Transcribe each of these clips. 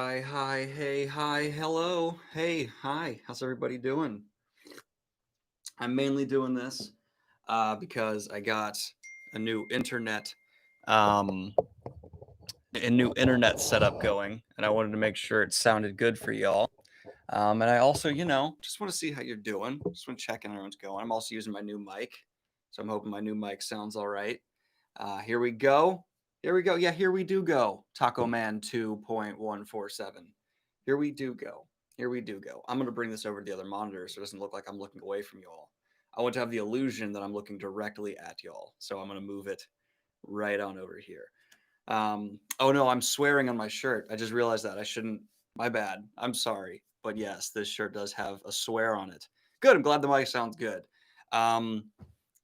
Hi, hey, hi, hello, hey, hi. How's everybody doing? I'm mainly doing this because I got a new um, internet setup going, and I wanted to make sure it sounded good for y'all. And I also, just want to see how you're doing. Just want to check in on everyone's going. I'm also using my new mic, so I'm hoping my new mic sounds all right. Here we go. Here we go. Yeah, here we do go. Taco Man 2.147. Here we do go. Here we do go. I'm going to bring this over to the other monitor so it doesn't look like I'm looking away from y'all. I want to have the illusion that I'm looking directly at y'all. So I'm going to move it right on over here. Oh no, I'm swearing on my shirt. I just realized that. I shouldn't. My bad. I'm sorry. But yes, this shirt does have a swear on it. Good. I'm glad the mic sounds good. Um,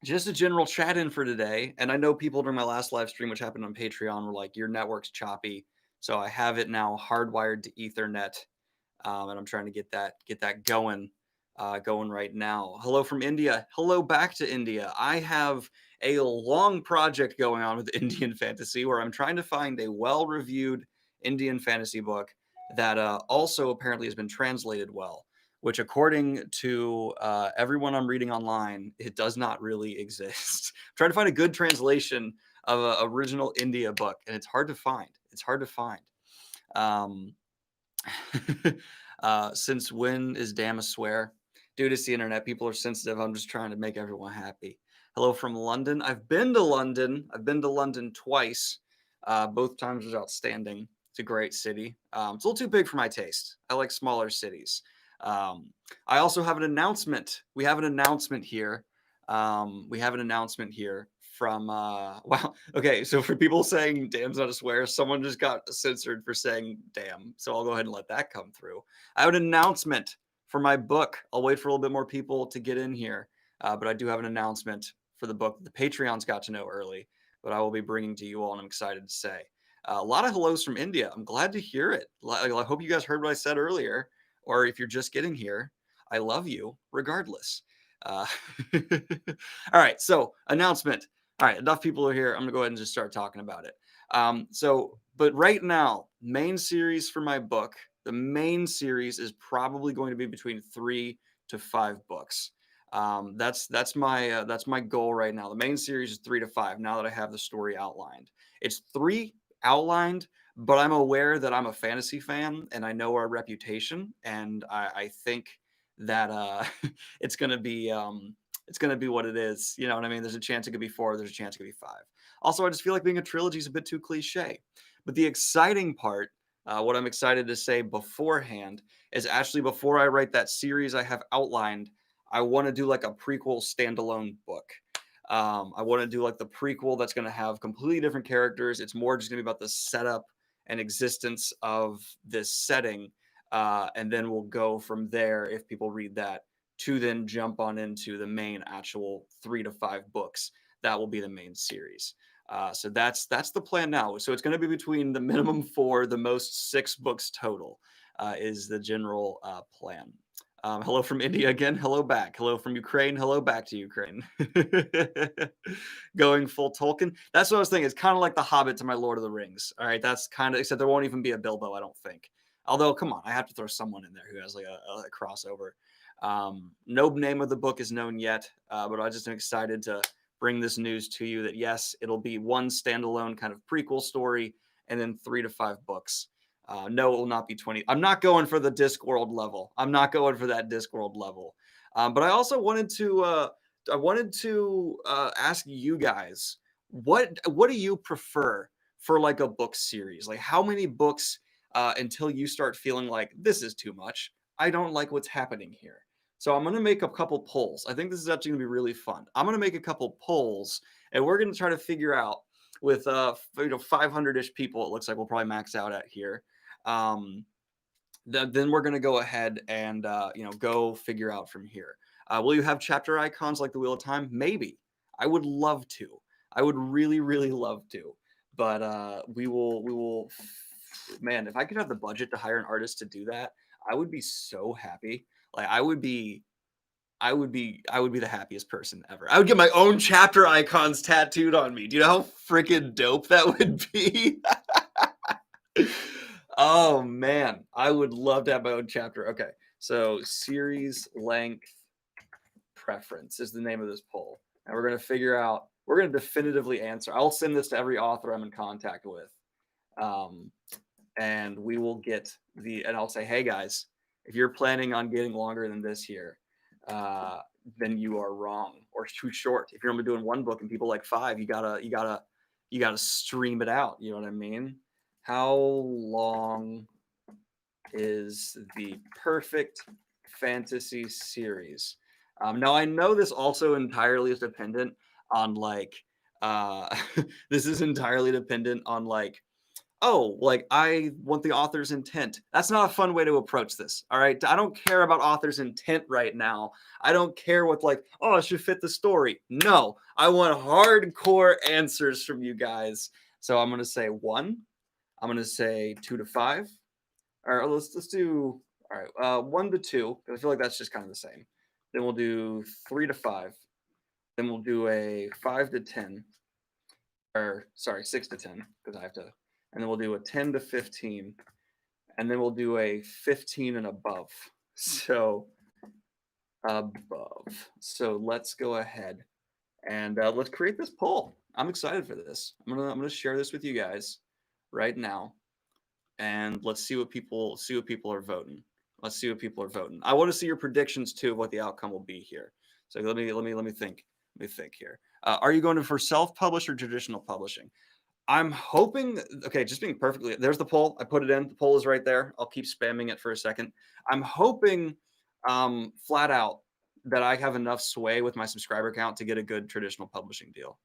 just a general chat in for today. And I know people during my last live stream, which happened on Patreon, were like, your network's choppy. So I have it now hardwired to Ethernet. And I'm trying to get that going right now. Hello from India. Hello back to India. I have a long project going on with Indian fantasy where I'm trying to find a well-reviewed Indian fantasy book that also apparently has been translated well, which according to everyone I'm reading online, it does not really exist. I'm trying to find a good translation of an original India book, and it's hard to find. It's hard to find. Um, since when is damn a swear? Dude, it's the internet. People are sensitive. I'm just trying to make everyone happy. Hello from London. I've been to London. I've been to London twice. Both times was outstanding. It's a great city. It's a little too big for my taste. I like smaller cities. Um, I also have an announcement. We have an announcement here. We have an announcement here from wow. Okay, so for people saying damn's not a swear, someone just got censored for saying damn. So I'll go ahead and let that come through. I have an announcement for my book. I'll wait for a little bit more people to get in here. But I do have an announcement for the book that the Patreons got to know early, but I will be bringing to you all, and I'm excited to say. A lot of hellos from India. I'm glad to hear it. I hope you guys heard what I said earlier, or if you're just getting here, I love you regardless. Uh, all right, so announcement. All right, enough people are here. I'm gonna go ahead and just start talking about it. But right now, main series for my book, the main series is probably going to be between 3 to 5 books. That's my goal right now. The main series is 3 to 5. Now that I have the story outlined, it's 3 outlined, but I'm aware that I'm a fantasy fan and I know our reputation, and I think that it's gonna be it's going to be what it is. You know what I mean? There's a chance it could be 4. There's a chance it could be 5. Also, I just feel like being a trilogy is a bit too cliche. But the exciting part, what I'm excited to say beforehand, is actually before I write that series I have outlined, I want to do like a prequel standalone book. I want to do like the prequel that's going to have completely different characters. It's more just going to be about the setup and existence of this setting. And then we'll go from there if people read that to then jump on into the main actual 3 to 5 books. That will be the main series. So that's the plan now. So it's going to be between the minimum 4, the most 6 books total, is the general plan. Hello from India again. Hello back. Hello from Ukraine. Hello back to Ukraine. Going full Tolkien. That's what I was thinking. It's kind of like the Hobbit to my Lord of the Rings. All right, that's kind of, except there won't even be a Bilbo, I don't think. Although, come on, I have to throw someone in there who has like a crossover. No name of the book is known yet, but I just am excited to bring this news to you that yes, it'll be one standalone kind of prequel story and then 3 to 5 books. No, it will not be 20. I'm not going for the Discworld level. I'm not going for that Discworld level. But I also wanted to ask you guys what do you prefer for like a book series? Like how many books until you start feeling like this is too much? I don't like what's happening here. So I'm going to make a couple polls. I think this is actually going to be really fun. I'm going to make a couple polls, and we're going to try to figure out with 500-ish people. It looks like we'll probably max out at here. Um, then we're going to go ahead and go figure out from here. Will you have chapter icons like the Wheel of Time? Maybe. I would love to. I would really, really love to. But we will. Man, if I could have the budget to hire an artist to do that, I would be so happy. Like I would be the happiest person ever. I would get my own chapter icons tattooed on me. Do you know how freaking dope that would be? Oh man, I would love to have my own chapter. Okay, so series length preference is the name of this poll, and we're gonna figure out. We're gonna definitively answer. I'll send this to every author I'm in contact with, um, and we will get and I'll say, hey guys, if you're planning on getting longer than this here, uh, then you are wrong or it's too short. If you're only doing one book and people like five, you gotta stream it out. You know what I mean? How long is the perfect fantasy series? Now I know this also entirely is dependent on uh this is entirely dependent on oh, like I want the author's intent. That's not a fun way to approach this. All right. I don't care about author's intent right now. I don't care what, oh, it should fit the story. No, I want hardcore answers from you guys. So I'm going to say one. I'm going to say 2 to 5. All right. Let's do, all right. 1 to 2. I feel like that's just kind of the same. Then we'll do 3 to 5. Then we'll do a 5 to 10. Or sorry, 6 to 10 because I have to, and then we'll do a 10 to 15, and then we'll do a 15 and above. So above. So let's go ahead and let's create this poll. I'm excited for this. I'm gonna share this with you guys right now, and let's see what people are voting. Let's see what people are voting. I want to see your predictions too of what the outcome will be here. So let me think. Let me think here. Are you going for self-published or traditional publishing? I'm hoping, okay, just being perfectly, there's the poll. I put it in. The poll is right there. I'll keep spamming it for a second. I'm hoping flat out that I have enough sway with my subscriber count to get a good traditional publishing deal.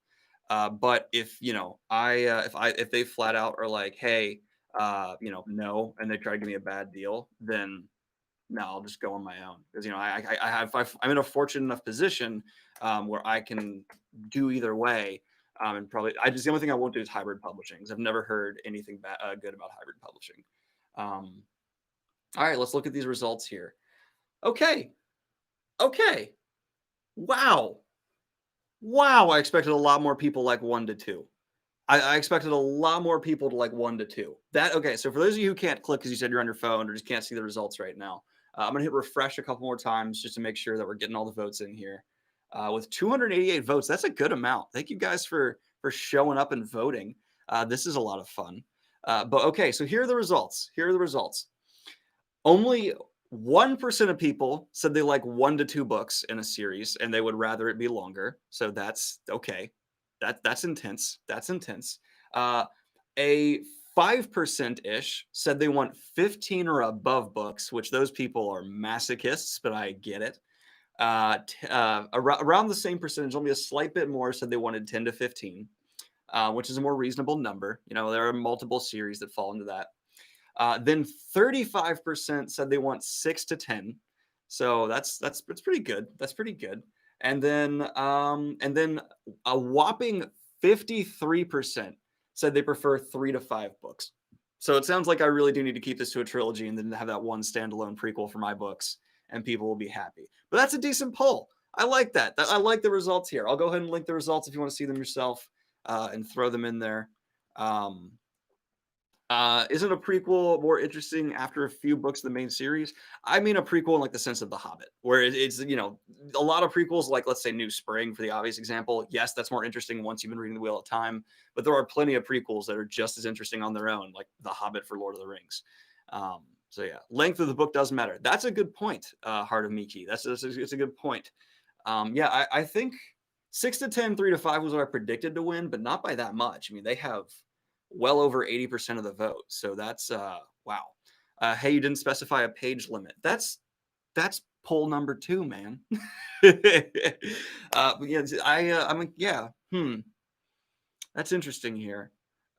But if if they flat out are like, hey, no, and they try to give me a bad deal, then no, I'll just go on my own because I'm in a fortunate enough position where I can do either way. And probably the only thing I won't do is hybrid publishing because I've never heard anything good about hybrid publishing. All right, let's look at these results here. Okay, okay, wow, wow. I expected a lot more people like 1 to 2. I expected a lot more people to like 1 to 2. That okay. So for those of you who can't click because you said you're on your phone or just can't see the results right now, I'm gonna hit refresh a couple more times just to make sure that we're getting all the votes in here. With 288 votes, that's a good amount. Thank you guys for showing up and voting. This is a lot of fun. But okay, so here are the results. Here are the results. Only 1% of people said they like 1 to 2 books in a series and they would rather it be longer. So that's okay. That's intense. That's intense. A 5% ish said they want 15 or above books, which those people are masochists, but I get it. Around the same percentage, only a slight bit more said they wanted 10 to 15, which is a more reasonable number. You know, there are multiple series that fall into that. Then 35% said they want 6 to 10. So that's pretty good. That's pretty good. And then a whopping 53% said they prefer 3 to 5 books. So it sounds like I really do need to keep this to a trilogy and then have that one standalone prequel for my books, and people will be happy. But that's a decent poll. I like that. I like the results here. I'll go ahead and link the results if you want to see them yourself and throw them in there. Isn't a prequel more interesting after a few books of the main series? I mean a prequel in like the sense of The Hobbit, where it's a lot of prequels, like let's say New Spring for the obvious example. Yes, that's more interesting once you've been reading the Wheel of Time, but there are plenty of prequels that are just as interesting on their own, like The Hobbit for Lord of the Rings. So yeah, length of the book does matter. That's a good point, Heart of Miki. It's a good point. Yeah, I think 6 to 10, 3 to 5 was what I predicted to win, but not by that much. I mean, they have well over 80% of the vote. So that's wow. Hey, you didn't specify a page limit. That's poll number 2, man. Yeah, yeah. That's interesting here.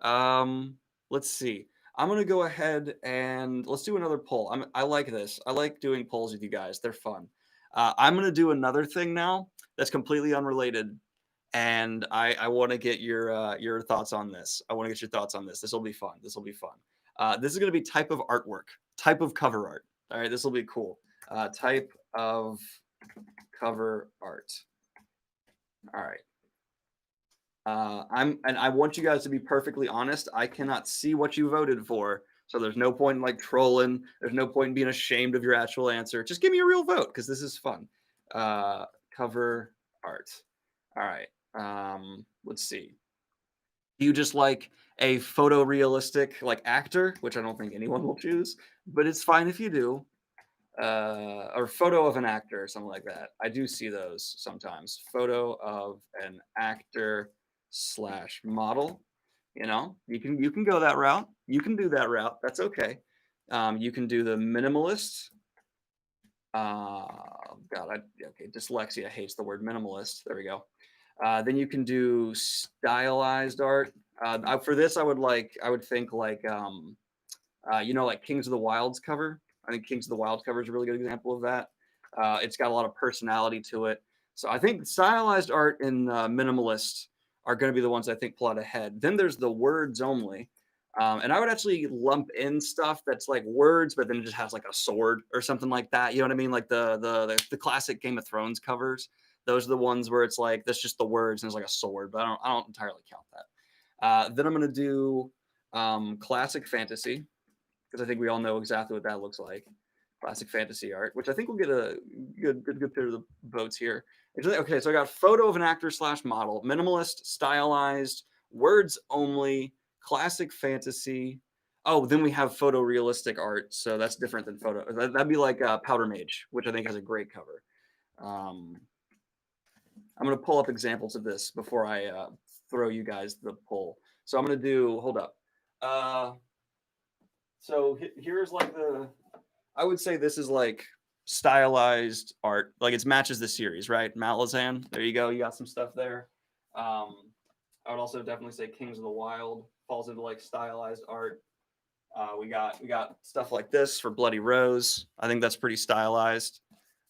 Let's see. I'm gonna go ahead and let's do another poll. I like this. I like doing polls with you guys. They're fun. I'm gonna do another thing now that's completely unrelated, and I want to get your thoughts on this. I want to get your thoughts on this. This will be fun. This will be fun. This is going to be type of artwork, type of cover art. All right, this will be cool. Type of cover art. All right. I want you guys to be perfectly honest. I cannot see what you voted for, So there's no point in like trolling. There's no point in being ashamed of your actual answer. Just give me a real vote because this is fun. Cover art. All right. Let's see. Do you just like a photorealistic like actor, which I don't think anyone will choose, but it's fine if you do. Or photo of an actor or something like that. I do see those sometimes. Photo of an actor slash model. You know, you can go that route. You can do that route. That's okay. You can do the minimalist. God, okay. Dyslexia hates the word minimalist. There we go. Then you can do stylized art. For this, I would think like like Kings of the Wilds cover. I think Kings of the Wild cover is a really good example of that. It's got a lot of personality to it. So I think stylized art and minimalist are going to be the ones I think pull out ahead. Then there's the words only. And I would actually lump in stuff that's like words, but then it just has like a sword or something like that. You know what I mean? Like the classic Game of Thrones covers. Those are the ones where it's like that's just the words and it's like a sword, but I don't entirely count that. Then I'm gonna do classic fantasy because I think we all know exactly what that looks like. Classic fantasy art, which I think will get a good bit of the votes here. Okay, so I got photo of an actor slash model, minimalist, stylized, words only, classic fantasy. Oh, then we have photorealistic art, so that's different than photo. That'd be like Powder Mage, which I think has a great cover. Um, I'm gonna pull up examples of this before I throw you guys the poll. So I'm gonna do. Hold up. Uh, so here's like I would say this is like stylized art. Like it matches the series, right? Malazan. There you go. You got some stuff there. I would also definitely say Kings of the Wild falls into like stylized art. We got stuff like this for Bloody Rose. I think that's pretty stylized.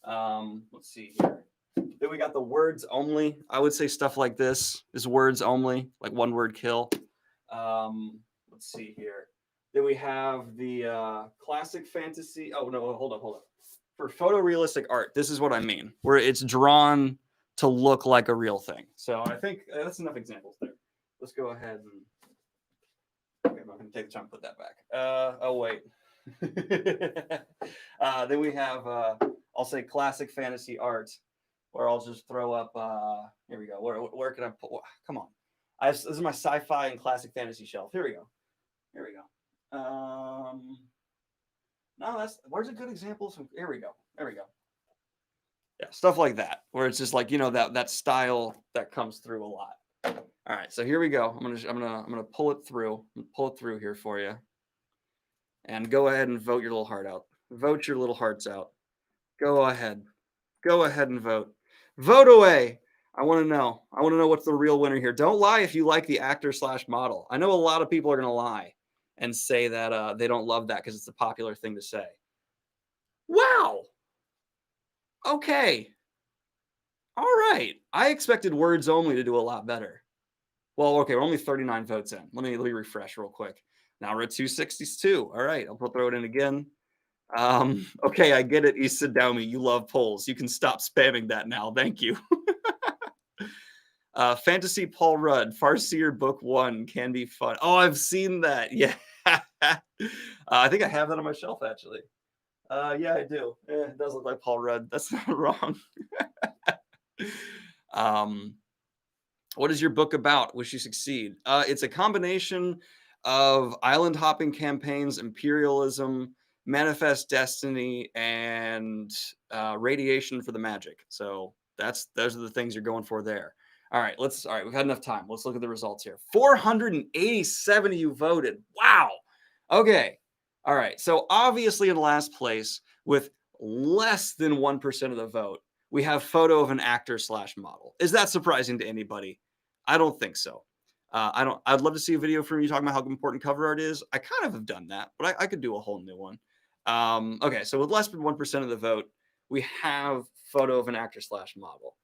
Let's see here. Then we got the words only. I would say stuff like this is words only, like one word kill. Let's see here. Then we have the classic fantasy. Oh no, hold up. For photorealistic art, this is what I mean, where it's drawn to look like a real thing. So I think that's enough examples there. Let's go ahead and. Okay, I'm not going to take the time to put that back. Oh wait. Then we have, I'll say classic fantasy art, or I'll just throw up. Here we go. Where can I put? Come on. This is my sci-fi and classic fantasy shelf. Here we go. No, where's a good example? Here we go. There we go. Yeah, stuff like that, where it's just like that style that comes through a lot. All right, so here we go. I'm gonna pull it through. Pull it through here for you, and go ahead and vote your little heart out. Vote your little hearts out. Go ahead. Go ahead and vote. Vote away. I want to know. I want to know what's the real winner here. Don't lie if you like the actor slash model. I know a lot of people are gonna lie and say that they don't love that because it's a popular thing to say. Wow. Okay. All right. I expected words only to do a lot better. Well, okay, we're only 39 votes in. Let me refresh real quick. Now we're at 262. All right, I'll throw it in again. Okay, I get it, Issa Downey. You love polls. You can stop spamming that now. Thank you. Fantasy Paul Rudd, Farseer Book 1 can be fun. Oh, I've seen that. Yeah. I think I have that on my shelf, actually. Yeah, I do. It does look like Paul Rudd. That's not wrong. What is your book about? Wish you succeed. It's a combination of island hopping campaigns, imperialism, manifest destiny, and radiation for the magic. So those are the things you're going for there. All right, we've had enough time. Let's look at the results here. 487 of you voted. Wow. Okay. All right. So obviously in last place with less than 1% of the vote, we have photo of an actor slash model. Is that surprising to anybody? I don't think so. I'd love to see a video from you talking about how important cover art is. I kind of have done that, but I could do a whole new one. Okay, so with less than 1% of the vote, we have photo of an actor slash model.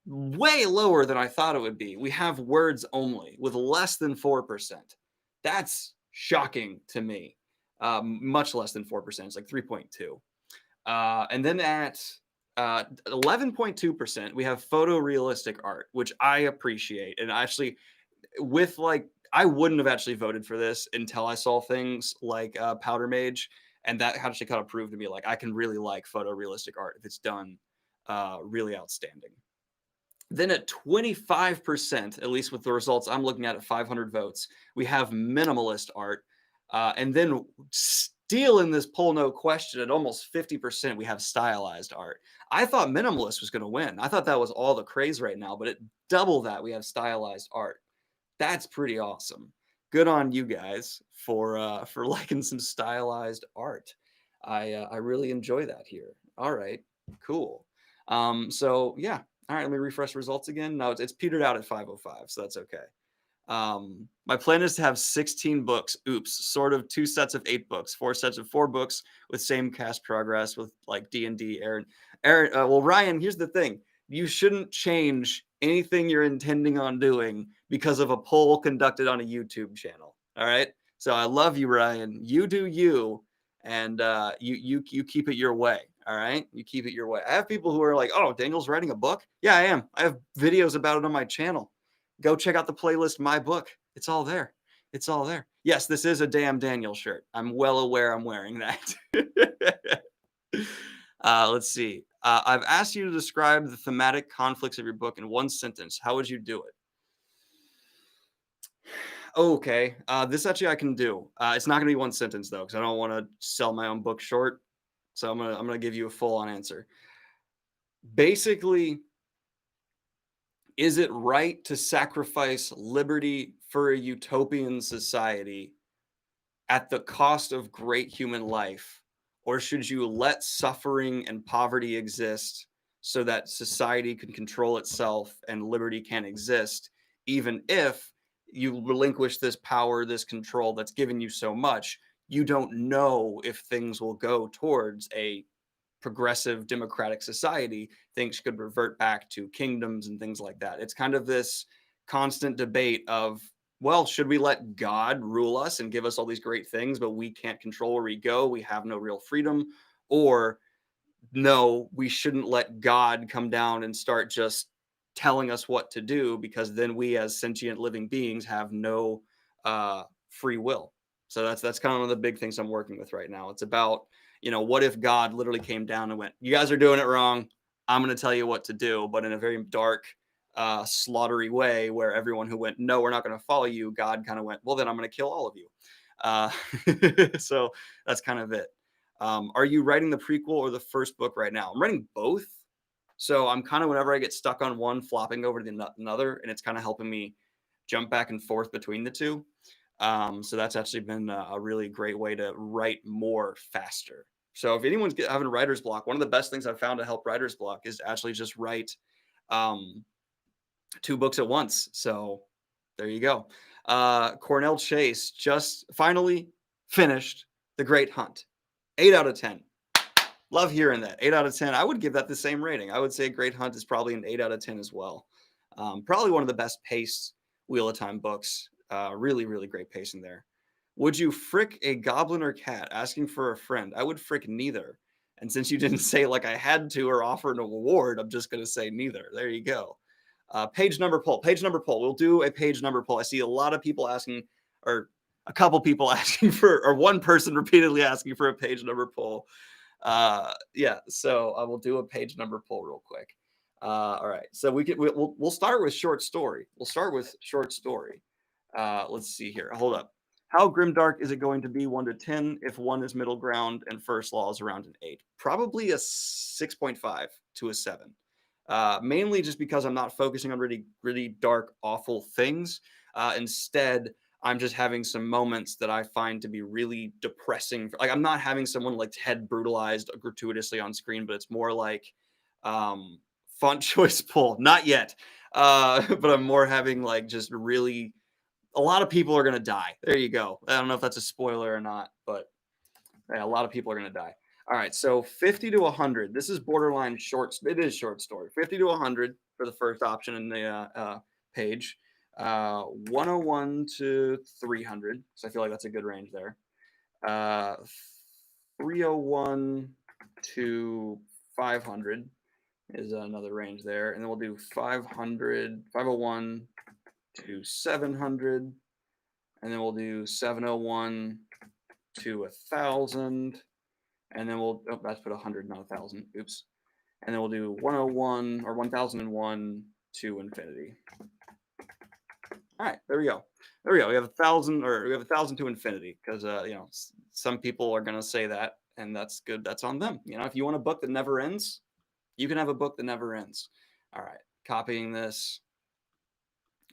Way lower than I thought it would be. We have words only with less than 4%. That's shocking to me. Much less than 4%. It's like 3.2. And then at 11.2%, we have photorealistic art, which I appreciate. And actually, with like I wouldn't have actually voted for this until I saw things like Powder Mage, and that actually kind of proved to me like I can really like photorealistic art if it's done really outstanding. Then at 25%, at least with the results I'm looking at 500 votes, we have minimalist art. And then still in this poll, no question, at almost 50%, we have stylized art. I thought minimalist was going to win. I thought that was all the craze right now, but at double that, we have stylized art. That's pretty awesome. Good on you guys for liking some stylized art. I really enjoy that here. All right, cool. So yeah, all right. Let me refresh results again. No, it's petered out at 505, so that's okay. My plan is to have 16 books. Oops, sort of 2 sets of 8 books, 4 sets of 4 books with same cast progress with like D&D. Aaron. Well, Ryan, here's the thing: you shouldn't change anything you're intending on doing because of a poll conducted on a YouTube channel. All right. So I love you, Ryan. You do you, and you keep it your way. All right, you keep it your way. I have people who are like, "Oh, Daniel's writing a book." Yeah, I am. I have videos about it on my channel. Go check out the playlist, my book. It's all there. It's all there. Yes, this is a damn Daniel shirt. I'm well aware I'm wearing that. Let's see. I've asked you to describe the thematic conflicts of your book in one sentence. How would you do it? Okay. This actually I can do. It's not going to be one sentence though, because I don't want to sell my own book short. So I'm gonna give you a full on answer. Basically, is it right to sacrifice liberty for a utopian society at the cost of great human life? Or should you let suffering and poverty exist so that society can control itself and liberty can exist, even if you relinquish this power, this control that's given you so much? You don't know if things will go towards a progressive democratic society, things could revert back to kingdoms and things like that. It's kind of this constant debate of, well, should we let God rule us and give us all these great things, but we can't control where we go? We have no real freedom. Or no, we shouldn't let God come down and start just telling us what to do, because then we as sentient living beings have no free will. So that's kind of one of the big things I'm working with right now. It's about, what if God literally came down and went, "You guys are doing it wrong. I'm going to tell you what to do," but in a very dark, slaughtery way, where everyone who went, "No, we're not going to follow you," God kind of went, "Well, then I'm going to kill all of you." Uh, so that's kind of it. Are you writing the prequel or the first book right now? I'm writing both. So I'm kind of, whenever I get stuck on one, flopping over to another, and it's kind of helping me jump back and forth between the two. So that's actually been a really great way to write more faster. So if anyone's having writer's block, one of the best things I've found to help writer's block is actually just write um, 2 books at once. So there you go. Cornell Chase just finally finished The Great Hunt. 8 out of 10. Love hearing that. 8 out of 10. I would give that the same rating. I would say Great Hunt is probably an 8 out of 10 as well. Probably one of the best paced Wheel of Time books. Really, really great pacing there. Would you frick a goblin or cat? Asking for a friend. I would frick neither. And since you didn't say like I had to or offer an award, I'm just going to say neither. There you go. Page number poll. Page number poll. We'll do a page number poll. I see a lot of people asking, or a couple people asking for, or one person repeatedly asking for a page number poll. Yeah, so I will do a page number poll real quick. All right, so we'll start with short story. We'll start with short story. Let's see here. Hold up. How grimdark is it going to be 1 to 10? If 1 is middle ground and first law is around an 8, probably a 6.5 to a 7. Mainly just because I'm not focusing on really, really dark, awful things. Instead, I'm just having some moments that I find to be really depressing. Like, I'm not having someone like head brutalized gratuitously on screen, but it's more like font choice pull. Not yet. But I'm more having like just really, a lot of people are going to die. There you go. I don't know if that's a spoiler or not, but yeah, a lot of people are going to die. All right, so 50 to 100. This is borderline short. It is short story. 50 to 100 for the first option in the page. 101 to 300. So I feel like that's a good range there. 301 to 500 is another range there. And then we'll do 501 to 700. and then we'll do 701 to 1,000, and then we'll that's put 100, not 1,000. Oops. And then we'll do 101 or 1,001 to infinity. All right, there we go. There we go. We have 1,000, or we have 1,000 to infinity, because some people are gonna say that, and that's good. That's on them. If you want a book that never ends, you can have a book that never ends. All right, copying this.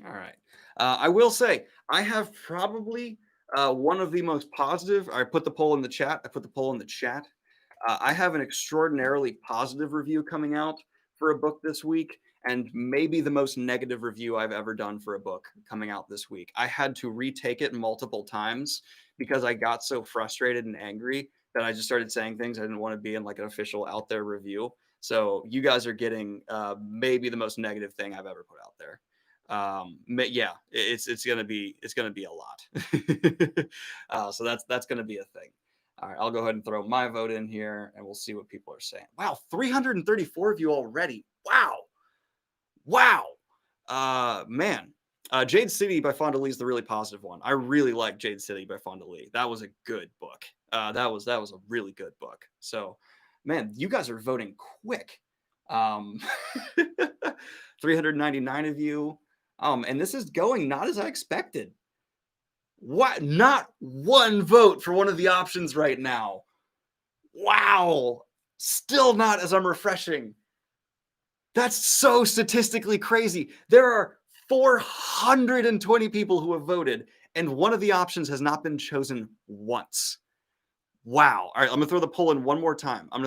All right. I will say I have probably one of the most positive. I put the poll in the chat. I have an extraordinarily positive review coming out for a book this week, and maybe the most negative review I've ever done for a book coming out this week. I had to retake it multiple times because I got so frustrated and angry that I just started saying things I didn't want to be in, like an official out there review. So you guys are getting maybe the most negative thing I've ever put out there. Yeah, it's gonna be a lot. So that's gonna be a thing. All right, I'll go ahead and throw my vote in here, and we'll see what people are saying. Wow, 334 of you already. Wow. Man, Jade City by Fonda Lee is the really positive one. I really like Jade City by Fonda Lee. That was a good book. That was a really good book. So, man, you guys are voting quick. 399 of you. And this is going not as I expected. What? Not one vote for one of the options right now. Wow. Still not as I'm refreshing. That's so statistically crazy. There are 420 people who have voted, and one of the options has not been chosen once. Wow. All right, I'm going to throw the poll in one more time. All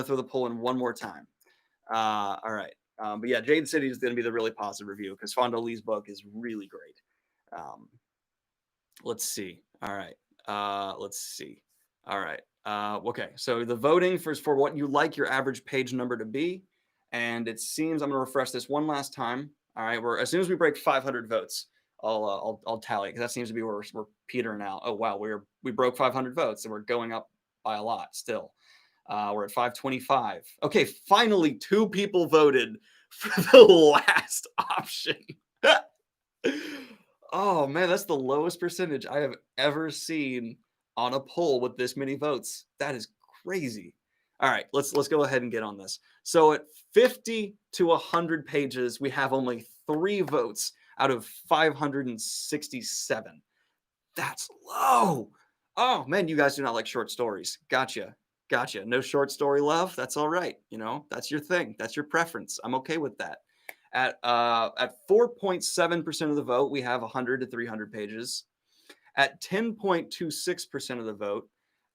right. But yeah, Jade City is going to be the really positive review because Fonda Lee's book is really great. Let's see. All right. Let's see. All right. Okay. So the voting for what you like your average page number to be, and it seems I'm going to refresh this one last time. All right. As soon as we break 500 votes, I'll tally because that seems to be where we're petering out. Oh wow, we broke 500 votes and we're going up by a lot still. We're at 525. Okay, finally 2 people voted for the last option. Oh man, that's the lowest percentage I have ever seen on a poll with this many votes. That is crazy. All right, let's go ahead and get on this. So at 50 to 100 pages, we have only 3 votes out of 567. That's low. Oh man, you guys do not like short stories. Gotcha. No short story love. That's all right. That's your thing. That's your preference. I'm okay with that. At 4.7% of the vote, we have 100 to 300 pages. At 10.26% of the vote,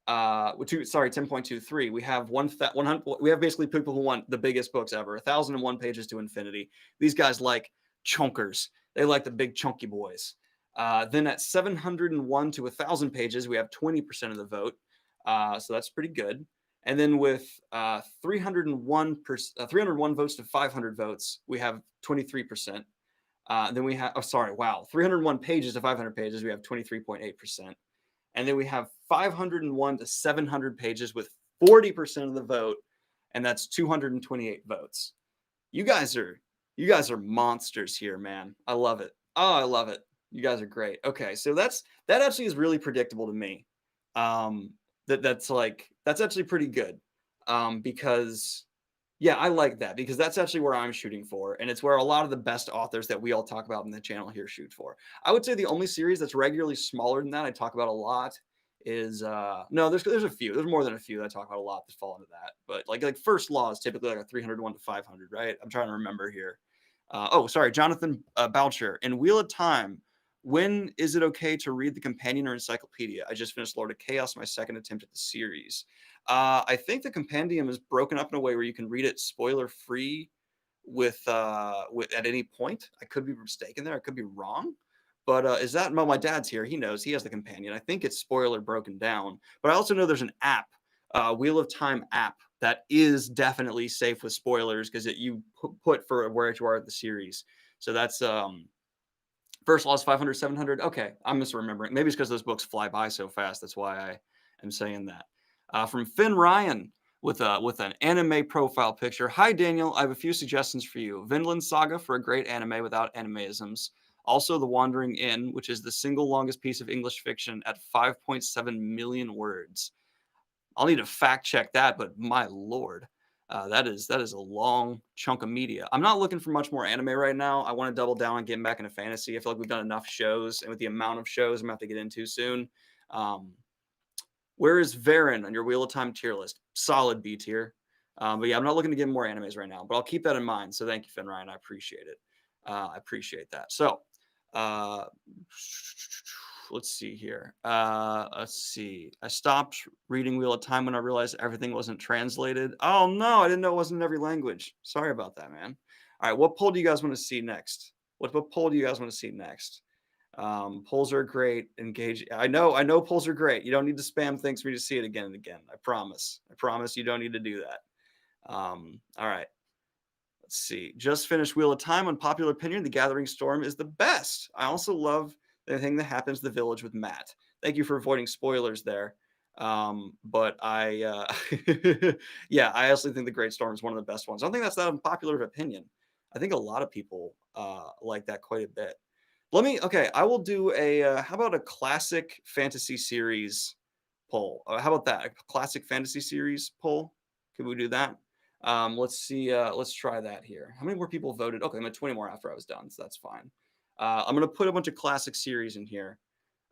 10.23, we have 100. We have basically people who want the biggest books ever, 1,001 pages to infinity. These guys like chunkers. They like the big chunky boys. Then at 701 to 1,000 pages, we have 20% of the vote. So that's pretty good. And then with 301 votes to 500 votes, we have 23%. Then we have 301 pages to 500 pages, we have 23.8%. And then we have 501 to 700 pages with 40% of the vote, and that's 228 votes. You guys are monsters here, man. I love it. Oh, I love it. You guys are great. Okay, so that actually is really predictable to me. That's actually pretty good. Because yeah, I like that because that's actually where I'm shooting for, and it's where a lot of the best authors that we all talk about in the channel here shoot for. I would say the only series that's regularly smaller than that I talk about a lot is no, there's a few. There's more than a few that I talk about a lot that fall into that. But like First Law is typically like a 301 to 500, right? I'm trying to remember here. Jonathan Boucher in Wheel of Time. When is it okay to read the companion or encyclopedia? I just finished Lord of Chaos, my second attempt at the series. I think the compendium is broken up in a way where you can read it spoiler free with at any point. I could be mistaken there. I could be wrong. But is that my dad's here? He knows. He has the companion. I think it's spoiler broken down. But I also know there's an app, Wheel of Time app, that is definitely safe with spoilers because you put for where you are at the series. So that's First Law is 500, 700. Okay, I'm misremembering. Maybe it's because those books fly by so fast. That's why I am saying that. From Finn Ryan with an anime profile picture. Hi, Daniel. I have a few suggestions for you. Vinland Saga for a great anime without animeisms. Also, The Wandering Inn, which is the single longest piece of English fiction at 5.7 million words. I'll need to fact check that, but my lord, that is a long chunk of media. I'm not looking for much more anime right now. I want to double down on getting back into fantasy. I feel like we've done enough shows, and with the amount of shows I'm gonna have to get into soon. Um, where is Varen on your Wheel of Time tier list? Solid B tier. But yeah, I'm not looking to get more animes right now, but I'll keep that in mind. So thank you, Finn Ryan. I appreciate it. I appreciate that. So uh, let's see here. Let's see. I stopped reading Wheel of Time when I realized everything wasn't translated. Oh no, I didn't know it wasn't in every language. Sorry about that, man. All right, what poll do you guys want to see next? What poll do you guys want to see next? Polls are great. Engage. I know polls are great. You don't need to spam things for me to see it again and again. I promise. I promise you don't need to do that. All right. Let's see. Just finished Wheel of Time. On popular opinion, The Gathering Storm is the best. I also love the thing that happens to the village with Matt. Thank you for avoiding spoilers there. But yeah, I actually think The Great Storm is one of the best ones. I don't think that's that unpopular of opinion. I think a lot of people like that quite a bit. Okay, I will do how about a classic fantasy series poll? How about that? A classic fantasy series poll? Could we do that? Let's see. Let's try that here. How many more people voted? Okay, I'm at 20 more after I was done, so that's fine. I'm gonna put a bunch of classic series in here.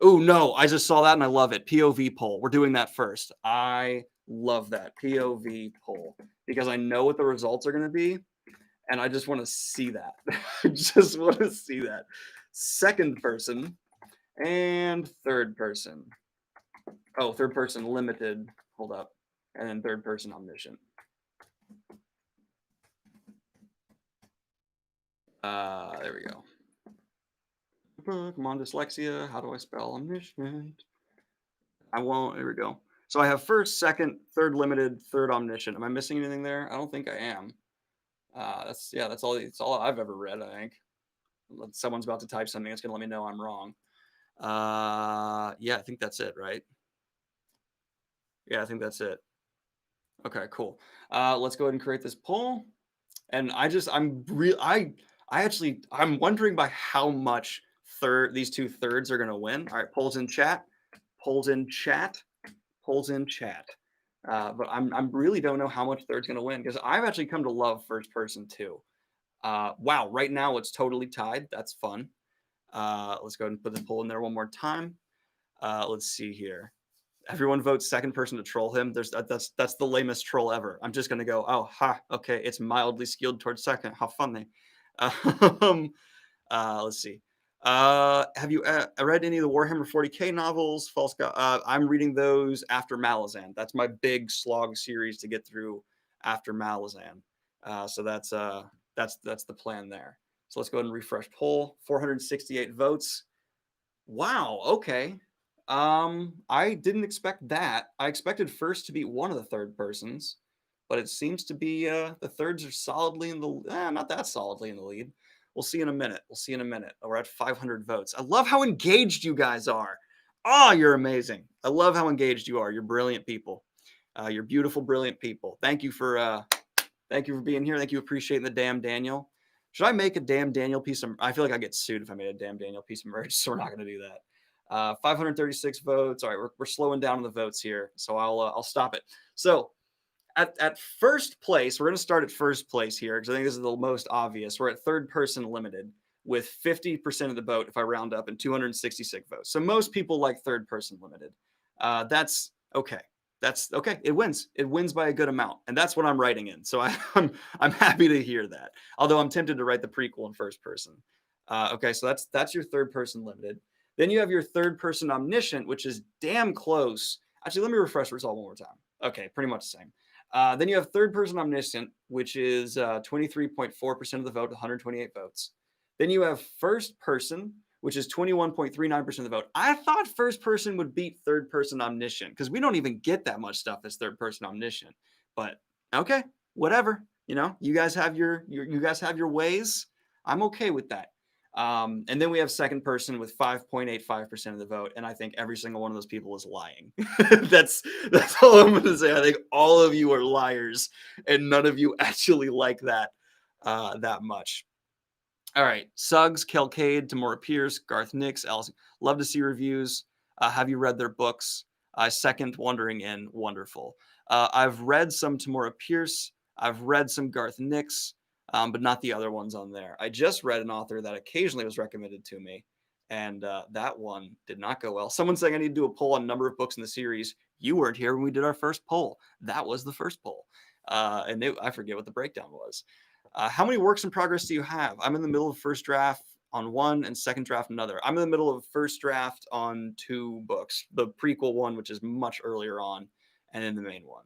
Oh no, I just saw that and I love it. POV poll. We're doing that first. I love that POV poll because I know what the results are gonna be, and I just want to see that. I just want to see that. Second person and third person. Oh, third person limited. Hold up. And then third person omniscient. There we go. Come on, dyslexia. How do I spell omniscient? I won't. There we go. So I have first, second, third limited, third omniscient. Am I missing anything there? I don't think I am. That's all. It's all I've ever read. I think. Someone's about to type something that's gonna let me know I'm wrong. Yeah, I think that's it, right? Yeah, I think that's it. Okay, cool. Let's go ahead and create this poll. And I'm wondering by how much these two thirds are gonna win. All right, polls in chat, polls in chat, polls in chat. But I'm really don't know how much third's gonna win because I've actually come to love first person too. Wow, right now it's totally tied. That's fun. Let's go ahead and put the poll in there one more time. Let's see here. Everyone votes second person to troll him. That's the lamest troll ever. I'm just gonna go, oh ha, okay, it's mildly skewed towards second. How funny. Let's see. Have you read any of the Warhammer 40k novels? False God. I'm reading those after Malazan. That's my big slog series to get through after Malazan. So that's the plan there. So let's go ahead and refresh poll. 468 votes. Wow. Okay. I didn't expect that. I expected first to be one of the third persons, but it seems to be the thirds are solidly in the not that solidly in the lead. We'll see in a minute. We'll see in a minute. We're at 500 votes. I love how engaged you guys are. Oh, you're amazing. I love how engaged you are. You're brilliant people. You're beautiful, brilliant people. Thank you for being here. Thank you for appreciating the damn Daniel. Should I make a damn Daniel piece of? I feel like I get sued if I made a damn Daniel piece of merch, so we're not going to do that. 536 votes. All right, we're slowing down on the votes here, so I'll stop it. So at first place, we're going to start at first place here because I think this is the most obvious. We're at third person limited with 50% of the vote if I round up and 266 votes. So most people like third person limited. That's okay. That's okay. It wins. It wins by a good amount, and that's what I'm writing in. So I'm happy to hear that. Although I'm tempted to write the prequel in first person. Okay, so that's your third person limited. Then you have your third person omniscient, which is damn close. Actually, let me refresh the result one more time. Okay, pretty much the same. Then you have third person omniscient, which is 23.4% of the vote, 128 votes. Then you have first person, which is 21.39% of the vote. I thought first person would beat third person omniscient because we don't even get that much stuff as third person omniscient. But okay, whatever. You guys have your ways. I'm okay with that. And then we have second person with 5.85% of the vote, and I think every single one of those people is lying. that's all I'm going to say. I think all of you are liars, and none of you actually like that much. All right. Suggs, Kelcade, Tamora Pierce, Garth Nix, Allison. Love to see reviews. Have you read their books? Second Wandering In, wonderful. I've read some Tamora Pierce. I've read some Garth Nix, but not the other ones on there. I just read an author that occasionally was recommended to me, and that one did not go well. Someone saying I need to do a poll on number of books in the series. You weren't here when we did our first poll. That was the first poll. I forget what the breakdown was. How many works in progress do you have? I'm in the middle of first draft on one and second draft another. I'm in the middle of first draft on 2 books, the prequel one, which is much earlier on, and then the main one.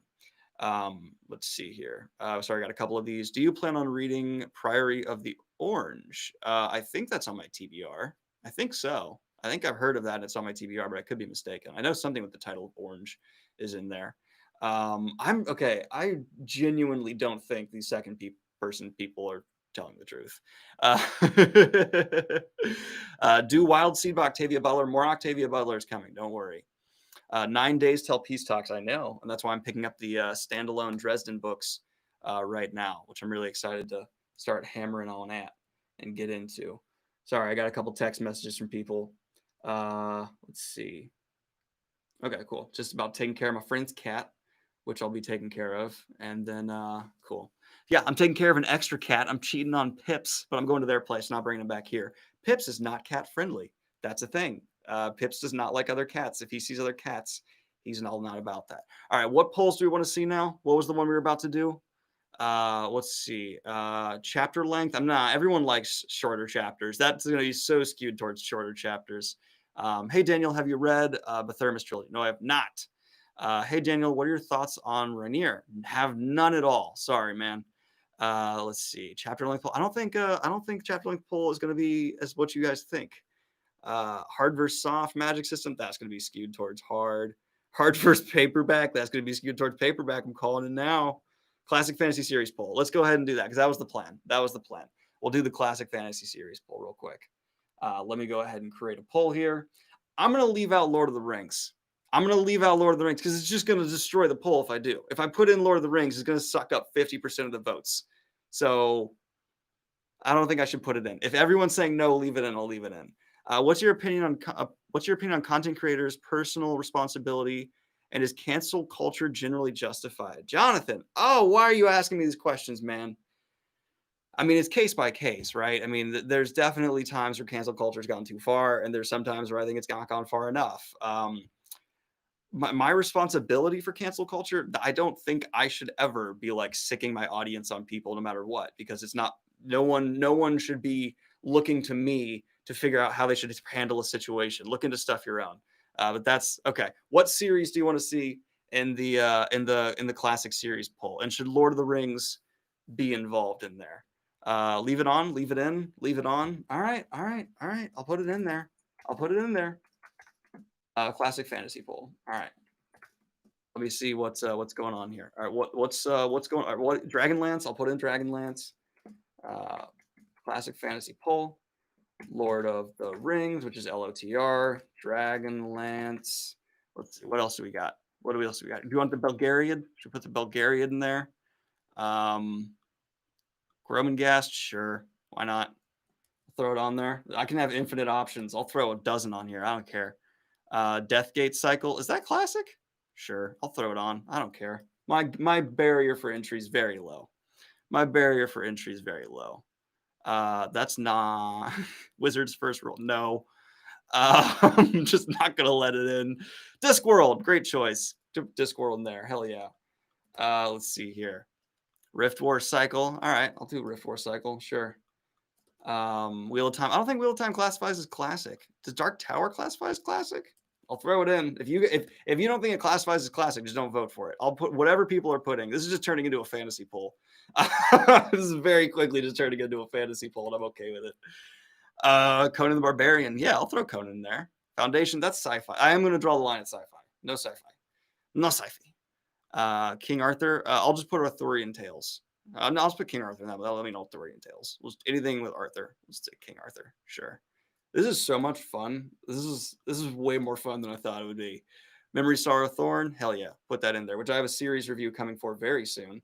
Let's see here. Sorry, I got a couple of these. Do you plan on reading Priory of the Orange? I think that's on my TBR. I think so. I think I've heard of that. And it's on my TBR, but I could be mistaken. I know something with the title of Orange is in there. I'm okay. I genuinely don't think the second person people are telling the truth. Do Wild Seed by Octavia Butler. More Octavia Butler is coming. Don't worry. 9 Days Till Peace Talks. I know, and that's why I'm picking up the standalone Dresden books right now, which I'm really excited to start hammering on at and get into. Sorry, I got a couple text messages from people. Let's see. Okay, cool. Just about taking care of my friend's cat, which I'll be taking care of. And then, cool. Yeah, I'm taking care of an extra cat. I'm cheating on Pips, but I'm going to their place, not bringing him back here. Pips is not cat friendly. That's a thing. Pips does not like other cats. If he sees other cats, he's not about that. All right, what polls do we want to see now? What was the one we were about to do? Let's see. Chapter length. I'm not. Everyone likes shorter chapters. That's going to be so skewed towards shorter chapters. Hey Daniel, have you read Bathermus Trilogy? No, I have not. Hey Daniel, what are your thoughts on Rainier? Have none at all. Sorry, man. Let's see. Chapter length poll. I don't think chapter length poll is going to be as what you guys think. Hard versus soft Magic System. That's going to be skewed towards hard. Hard versus paperback. That's going to be skewed towards paperback. I'm calling it now. Classic Fantasy Series poll. Let's go ahead and do that because that was the plan. We'll do the Classic Fantasy Series poll real quick. Let me go ahead and create a poll here. I'm going to leave out Lord of the Rings. Because it's just going to destroy the poll if I do. If I put in Lord of the Rings, it's going to suck up 50% of the votes. So I don't think I should put it in. If everyone's saying no, leave it in. I'll leave it in. What's your opinion on content creators' personal responsibility, and is cancel culture generally justified? Jonathan, why are you asking me these questions, man? I mean, it's case by case, right? I mean, there's definitely times where cancel culture has gone too far, and there's some times where I think it's not gone far enough. My responsibility for cancel culture, I don't think I should ever be like sicking my audience on people no matter what, because it's not, no one should be looking to me to figure out how they should handle a situation. Look into stuff your own. But that's okay. What series do you want to see in the classic series poll? And should Lord of the Rings be involved in there? Leave it on, leave it in, leave it on. All right. I'll put it in there. Classic fantasy poll. All right. Let me see what's going on here. All right, what's going on? What Dragonlance? I'll put in Dragonlance. Classic fantasy poll. Lord of the Rings, which is LOTR. Dragonlance. Let's see. What else do we got? Do you want the Belgariad? Should we put the Belgariad in there? Gromangast, sure. Why not? Throw it on there. I can have infinite options. I'll throw a dozen on here. I don't care. Deathgate Cycle. Is that classic? Sure. I'll throw it on. I don't care. My barrier for entry is very low. That's not Wizard's First Rule. No. I'm just not going to let it in. Discworld. Great choice. Discworld in there. Hell yeah. Let's see here. Rift War Cycle. All right. I'll do Rift War Cycle. Sure. Wheel of Time. I don't think Wheel of Time classifies as classic. Does Dark Tower classify as classic? I'll throw it in. If you don't think it classifies as classic, just don't vote for it. I'll put whatever people are putting. This is just turning into a fantasy poll. This is very quickly just turning into a fantasy poll, and I'm okay with it. Conan the Barbarian. Yeah, I'll throw Conan in there. Foundation, that's sci-fi. I am going to draw the line at sci-fi. No sci-fi. King Arthur. I'll just put Arthurian Tales. No, I'll just put King Arthur in that, but I mean Arthurian Tales. Anything with Arthur. Let's take King Arthur. Sure. This is so much fun. This is way more fun than I thought it would be. Memory, Sorrow, Thorn. Hell yeah. Put that in there, which I have a series review coming for very soon.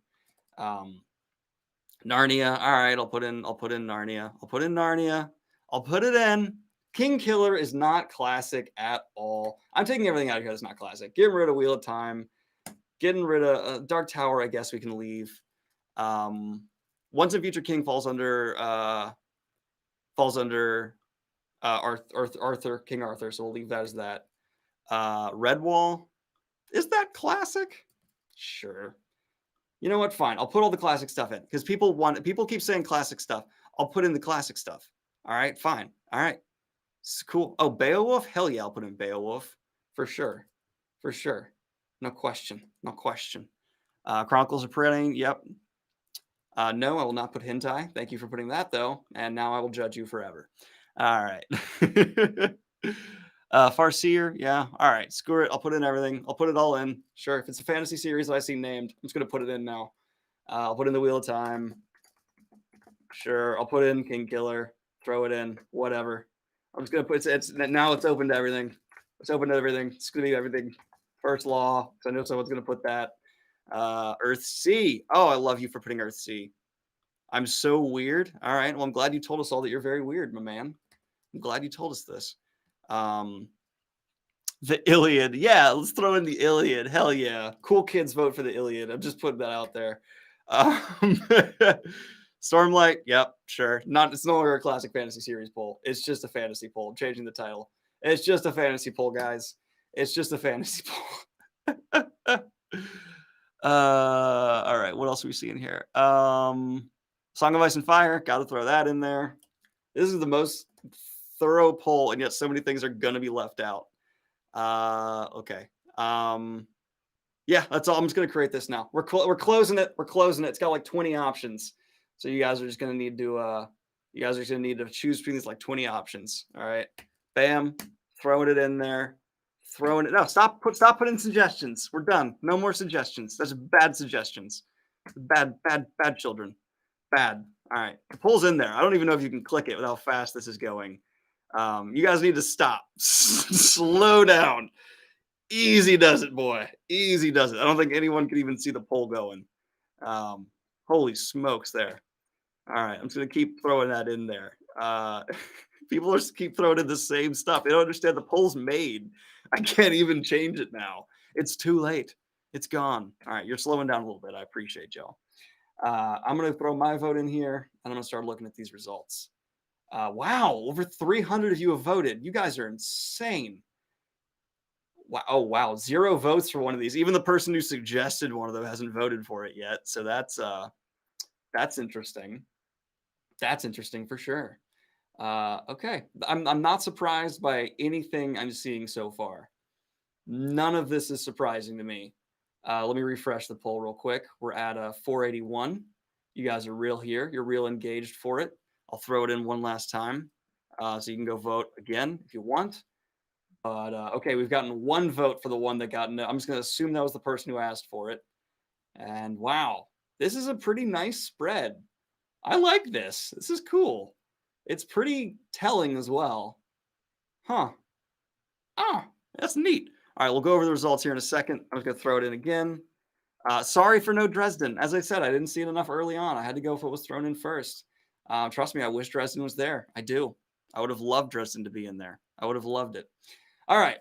Narnia. All right, I'll put in Narnia. I'll put in Narnia. I'll put it in. King Killer is not classic at all. I'm taking everything out of here that's not classic. Getting rid of Wheel of Time. Getting rid of Dark Tower, I guess we can leave. Once a Future King falls under Arthur, King Arthur, so we'll leave that as that. Redwall, is that classic? Sure. You know what? Fine. I'll put all the classic stuff in because people keep saying classic stuff. I'll put in the classic stuff. All right, fine. All right. It's cool. Oh, Beowulf? Hell yeah, I'll put in Beowulf. For sure. For sure. No question. No question. Chronicles of Prydain, yep. No, I will not put hentai. Thank you for putting that, though. And now I will judge you forever. All right. Farseer, yeah. All right, screw it. I'll put in everything. I'll put it all in. Sure. If it's a fantasy series that I see named, I'm just going to put it in now. I'll put in the Wheel of Time. Sure. I'll put in King Killer. Throw it in. Whatever. I'm just going to put it's now it's open to everything. It's open to everything. It's going to be everything. First Law. So I know someone's going to put that. Earthsea. Oh, I love you for putting Earthsea. I'm so weird. All right. Well, I'm glad you told us all that you're very weird, my man. I'm glad you told us this. The Iliad. Yeah, let's throw in the Iliad. Hell yeah. Cool kids vote for the Iliad. I'm just putting that out there. Stormlight. Yep, sure. It's no longer a classic fantasy series poll. It's just a fantasy poll. I'm changing the title. It's just a fantasy poll, guys. It's just a fantasy poll. All right. What else are we seeing here? Song of Ice and Fire. Got to throw that in there. This is the most thorough poll, and yet so many things are gonna be left out. Okay. Yeah, that's all. I'm just gonna create this now. We're closing it. We're closing it. It's got like 20 options, so you guys are just gonna need to choose between these like 20 options. All right. Bam. Throwing it in there. Throwing it. No, stop putting suggestions. We're done. No more suggestions. That's bad suggestions. Bad children. Bad. All right. The poll's in there. I don't even know if you can click it with how fast this is going. You guys need to stop. Slow down. Easy does it, boy. Easy does it. I don't think anyone can even see the poll going. Holy smokes there. All right. I'm just going to keep throwing that in there. People keep throwing in the same stuff. They don't understand the poll's made. I can't even change it now. It's too late. It's gone. All right. You're slowing down a little bit. I appreciate y'all. I'm going to throw my vote in here, and I'm going to start looking at these results. Wow, over 300 of you have voted. You guys are insane. Wow, oh, wow, 0 votes for one of these. Even the person who suggested one of them hasn't voted for it yet. So that's interesting. That's interesting for sure. Okay, I'm not surprised by anything I'm seeing so far. None of this is surprising to me. Let me refresh the poll real quick. We're at 481. You guys are real here. You're real engaged for it. I'll throw it in one last time, so you can go vote again if you want. But okay, we've gotten 1 vote for the one that got no. I'm just going to assume that was the person who asked for it. And wow, this is a pretty nice spread. I like this. This is cool. It's pretty telling as well. Huh. Ah, that's neat. All right, we'll go over the results here in a second. I'm just going to throw it in again. Sorry for no Dresden. As I said, I didn't see it enough early on. I had to go if it was thrown in first. Trust me, I wish Dresden was there. I do. I would have loved Dresden to be in there. I would have loved it. All right.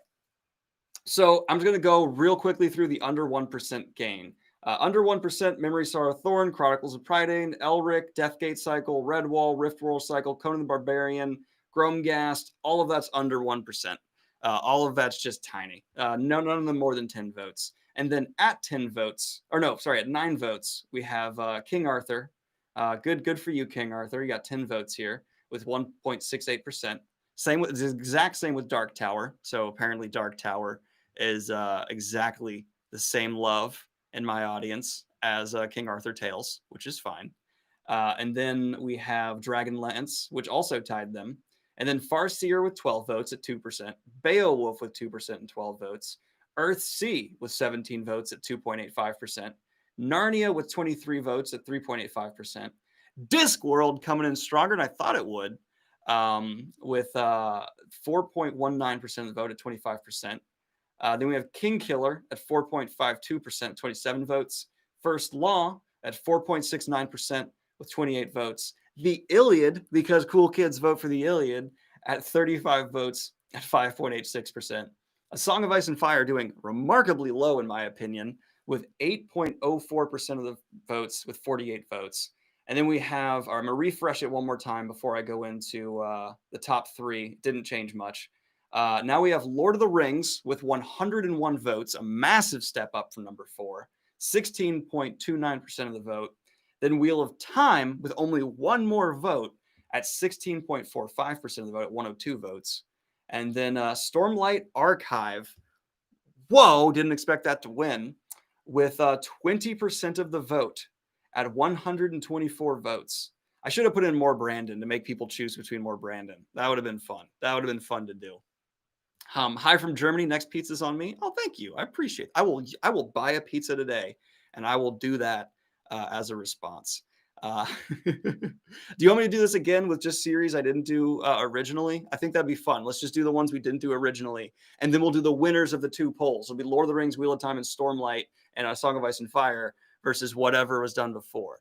So I'm just going to go real quickly through the under 1% gain. Under 1%, Memory Star of Thorn, Chronicles of Prydain, Elric, Deathgate Cycle, Redwall, Riftwhirl Cycle, Conan the Barbarian, Gromghast, all of that's under 1%. All of that's just tiny. None of them more than 10 votes. And then at 10 votes, or no, sorry, at 9 votes, we have King Arthur. Good for you, King Arthur. You got 10 votes here with 1.68%. It's the exact same with Dark Tower. So apparently Dark Tower is exactly the same love in my audience as King Arthur Tales, which is fine. And then we have Dragonlance, which also tied them. And then Farseer with 12 votes at 2%. Beowulf with 2% and 12 votes. Earthsea with 17 votes at 2.85%. Narnia with 23 votes at 3.85%. Discworld coming in stronger than I thought it would, with 4.19% of the vote at 25%. Then we have King Killer at 4.52%, 27 votes. First Law at 4.69% with 28 votes. The Iliad, because cool kids vote for the Iliad, at 35 votes at 5.86%. A Song of Ice and Fire doing remarkably low, in my opinion, with 8.04% of the votes with 48 votes. And then we have, I'm going to refresh it one more time before I go into the top three. Didn't change much. Now we have Lord of the Rings with 101 votes, a massive step up from number 4, 16.29% of the vote. Then Wheel of Time with only one more vote at 16.45% of the vote at 102 votes. And then Stormlight Archive, whoa, didn't expect that to win, with 20% of the vote at 124 votes. I should have put in more Brandon to make people choose between more Brandon. That would have been fun. That would have been fun to do. Hi from Germany. Next pizza's on me. Oh, thank you. I appreciate it. I will buy a pizza today, and I will do that as a response. Do you want me to do this again with just series I didn't do originally? I think that'd be fun. Let's just do the ones we didn't do originally, and then we'll do the winners of the 2 polls. It'll be Lord of the Rings, Wheel of Time, and Stormlight, and A Song of Ice and Fire versus whatever was done before.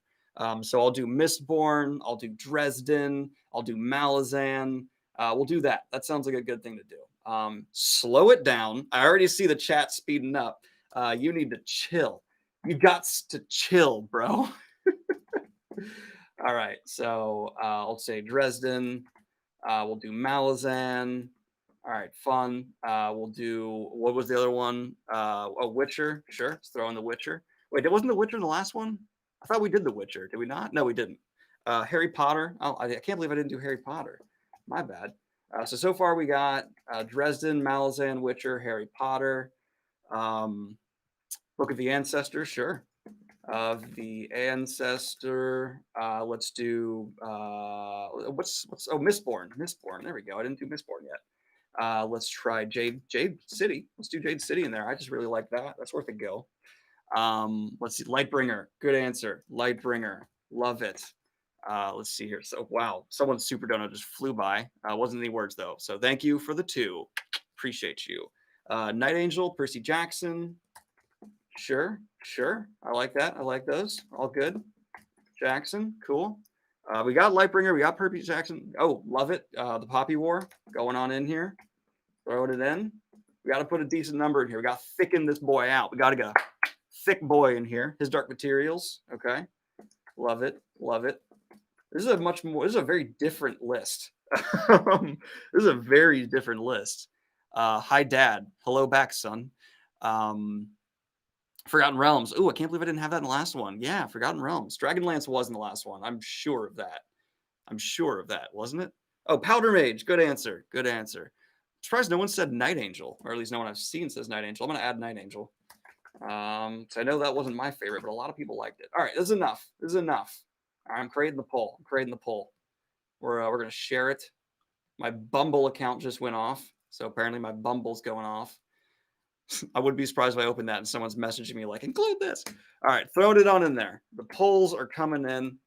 So I'll do Mistborn, I'll do Dresden, I'll do Malazan. We'll do that. That sounds like a good thing to do. Slow it down. I already see the chat speeding up. You need to chill. You got to chill, bro. All right, so I'll say Dresden. We'll do Malazan. All right, fun. We'll do, what was the other one? Witcher. Sure, let's throw in the Witcher. Wait, wasn't the Witcher the last one? I thought we did the Witcher. Did we not? No, we didn't. Harry Potter. Oh, I can't believe I didn't do Harry Potter. My bad. So far we got Dresden, Malazan, Witcher, Harry Potter, Book of the Ancestor. Sure. Of the Ancestor. Let's do Mistborn. There we go. I didn't do Mistborn yet. Let's try Jade City. Let's do Jade City in there. I just really like that. That's worth a go. Let's see, Lightbringer. Good answer. Lightbringer. Love it. Let's see here. So wow, someone's super donut just flew by. Wasn't any words though. So thank you for the 2. Appreciate you. Night Angel, Percy Jackson. Sure. I like that. I like those. All good. Jackson, cool. We got Lightbringer. We got Percy Jackson. Oh, love it. The Poppy War going on in here. Throwing it in. We got to put a decent number in here. We got to thicken this boy out. We got to get a thick boy in here. His Dark Materials. Okay. Love it. This is a very different list. This is a very different list. Hi, Dad. Hello back, son. Forgotten Realms. Oh, I can't believe I didn't have that in the last one. Yeah, Forgotten Realms. Dragonlance was in the last one. I'm sure of that. Wasn't it? Oh, Powder Mage. Good answer. Surprised no one said Night Angel, or at least no one I've seen says Night Angel. I'm going to add Night Angel. So I know that wasn't my favorite, but a lot of people liked it. All right, this is enough. All right, I'm creating the poll. We're going to share it. My Bumble account just went off, so apparently my Bumble's going off. I wouldn't be surprised if I opened that and someone's messaging me like, include this. All right, throwing it on in there. The polls are coming in.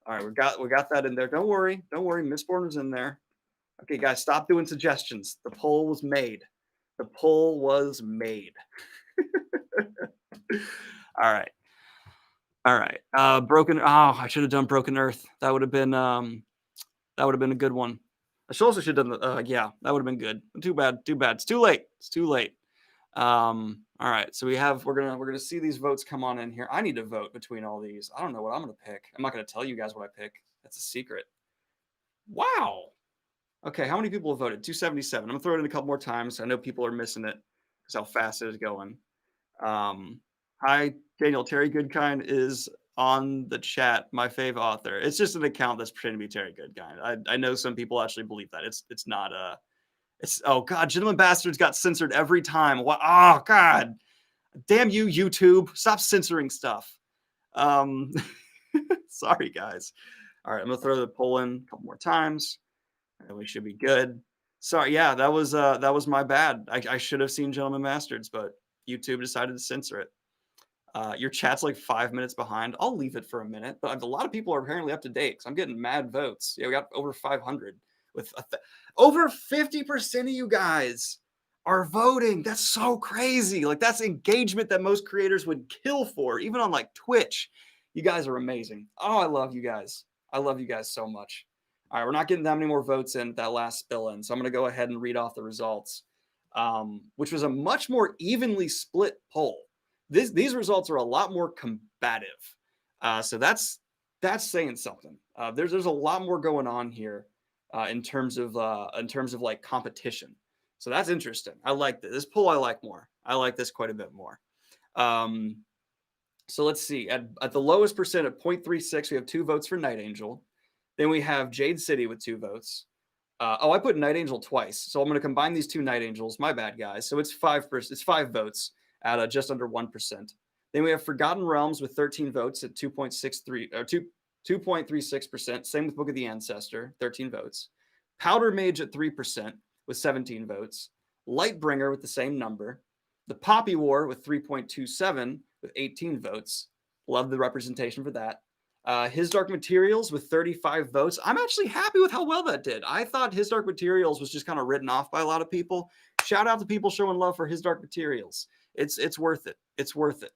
All right, we got that in there. Don't worry. Mistborn is in there. Okay, guys, stop doing suggestions. The poll was made. All right. Broken. Oh, I should have done Broken Earth. That would have been a good one. I also should have done yeah, that would have been good. Too bad. It's too late. All right, so we're gonna see these votes come on in here. I need to vote between all these. I don't know what I'm gonna pick. I'm not gonna tell you guys what I pick. That's a secret. Wow. Okay, how many people have voted? 277. I'm gonna throw it in a couple more times. I know people are missing it because how fast it is going. Hi, Daniel. Terry Goodkind is on the chat. My fave author. It's just an account that's pretending to be Terry Goodkind. I know some people actually believe that. It's not oh God, Gentleman Bastards got censored every time. What? Oh God, damn you, YouTube! Stop censoring stuff. Sorry guys. All right, I'm gonna throw the poll in a couple more times, and we should be good. Sorry, yeah, that was my bad. I should have seen Gentleman Bastards, but YouTube decided to censor it. Your chat's like 5 minutes behind. I'll leave it for a minute, but a lot of people are apparently up to date because I'm getting mad votes. Yeah, we got over 500 with over 50% of you guys are voting. That's so crazy. Like that's engagement that most creators would kill for, even on like Twitch. You guys are amazing. Oh, I love you guys. I love you guys so much. All right, we're not getting that many more votes in that last spill in, so I'm going to go ahead and read off the results, which was a much more evenly split poll. These results are a lot more combative, so that's saying something. There's a lot more going on here in terms of like competition. So that's interesting. I like this poll. I like more. I like this quite a bit more. So let's see. At the lowest percent at 0.36, we have 2 votes for Night Angel. Then we have Jade City with 2 votes. I put Night Angel twice, so I'm going to combine these 2 Night Angels. My bad, guys. So it's 5 votes at just under 1%. Then we have Forgotten Realms with 13 votes at 2.36%. Same with Book of the Ancestor, 13 votes. Powder Mage at 3% with 17 votes. Lightbringer with the same number. The Poppy War with 3.27 with 18 votes. Love the representation for that. His Dark Materials with 35 votes. I'm actually happy with how well that did. I thought His Dark Materials was just kind of written off by a lot of people. Shout out to people showing love for His Dark Materials. It's worth it. It's worth it.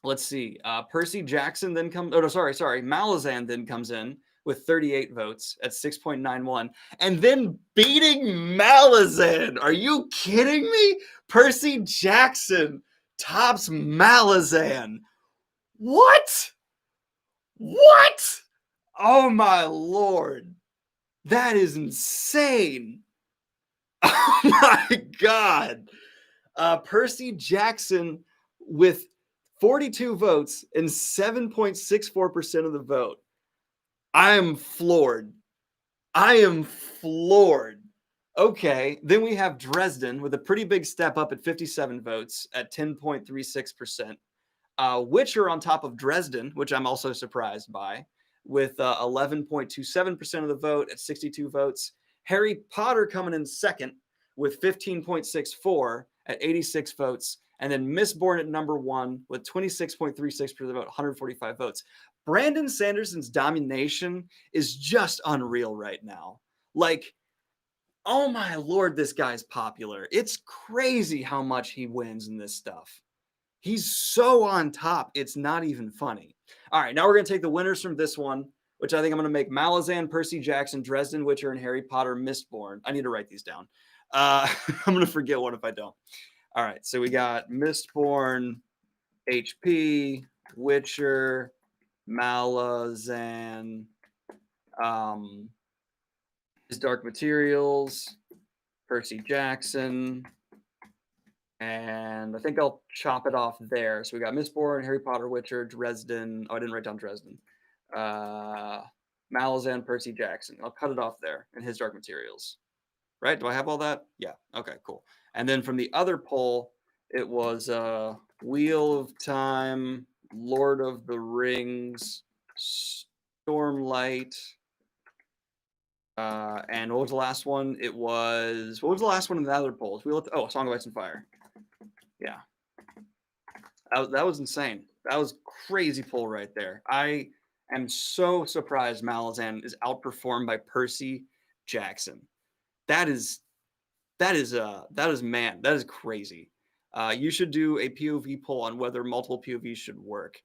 Let's see. Percy Jackson then comes. Oh no, sorry. Malazan then comes in with 38 votes at 6.91, and then beating Malazan. Are you kidding me? Percy Jackson tops Malazan. What? What? Oh my lord. That is insane. Oh my god. Percy Jackson with 42 votes and 7.64% of the vote. I am floored. Okay, then we have Dresden with a pretty big step up at 57 votes at 10.36%. Witcher on top of Dresden, which I'm also surprised by, with 11.27% of the vote at 62 votes. Harry Potter coming in second with 15.64 at 86 votes. And then Mistborn at number 1 with 26.36% of the vote, 145 votes. Brandon Sanderson's domination is just unreal right now. Like, oh my lord, this guy's popular. It's crazy how much he wins in this stuff. He's so on top, it's not even funny. All right, now we're going to take the winners from this one, which I think I'm going to make Malazan, Percy Jackson, Dresden, Witcher, and Harry Potter Mistborn. I need to write these down. I'm going to forget one if I don't. All right, so we got Mistborn, HP, Witcher, Malazan, His Dark Materials, Percy Jackson, and I think I'll chop it off there. So we got Mistborn, Harry Potter, Witcher, Dresden. Oh, I didn't write down Dresden. Malazan, Percy Jackson. I'll cut it off there. And His Dark Materials. Right? Do I have all that? Yeah. Okay, cool. And then from the other poll, it was Wheel of Time, Lord of the Rings, Stormlight. And what was the last one? What was the last one in the other polls? Song of Ice and Fire. Yeah. That was insane. That was crazy poll right there. I am so surprised Malazan is outperformed by Percy Jackson. That is crazy. You should do a POV poll on whether multiple POVs should work.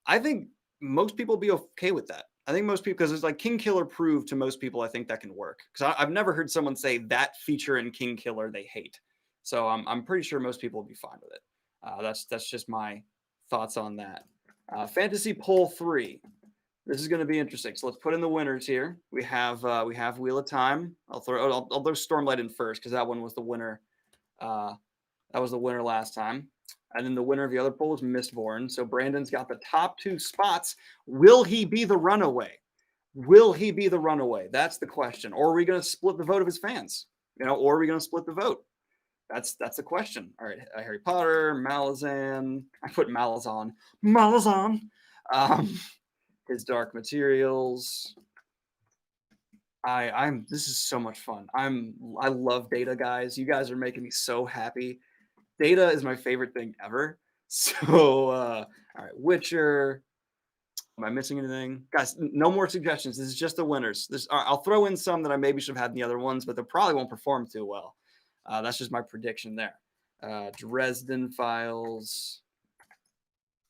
I think most people be okay with that. I think most people, because it's like King Killer proved to most people, I think that can work. Because I've never heard someone say that feature in King Killer they hate. So I'm pretty sure most people will be fine with it. That's just my thoughts on that. Fantasy poll 3. This is going to be interesting. So let's put in the winners here. We have Wheel of Time. I'll throw Stormlight in first because that one was the winner. That was the winner last time. And then the winner of the other poll is Mistborn. So Brandon's got the top 2 spots. Will he be the runaway? Will he be the runaway? That's the question. Or are we going to split the vote of his fans? Or are we going to split the vote? That's the question. All right, Harry Potter, Malazan. I put Malazan. His Dark Materials. This is so much fun. I love Data, guys. You guys are making me so happy. Data is my favorite thing ever. So, all right, Witcher. Am I missing anything? Guys, no more suggestions. This is just the winners. I'll throw in some that I maybe should have had in the other ones, but they probably won't perform too well. That's just my prediction there. Dresden Files.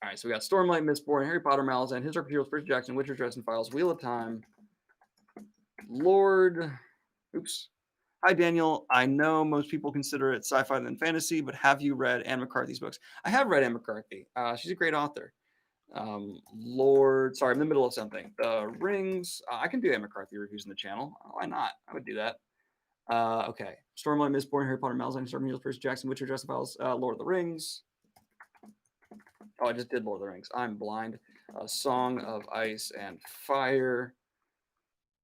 All right, so we got Stormlight, Mistborn, Harry Potter, Malazan, His Dark Materials, Percy Jackson, Witcher, Dresden Files, Wheel of Time, Lord. Oops. Hi, Daniel. I know most people consider it sci-fi than fantasy, but have you read Anne McCarthy's books? I have read Anne McCarthy. She's a great author. Lord, sorry, I'm in the middle of something. The Rings. I can do Anne McCarthy reviews on the channel. Why not? I would do that. Okay. Stormlight, Mistborn, Harry Potter, Malazan, Storm Heals, Percy Jackson, Witcher, Dresden Files, Lord of the Rings. Oh, I just did Lord of the Rings. I'm blind. Song of Ice and Fire.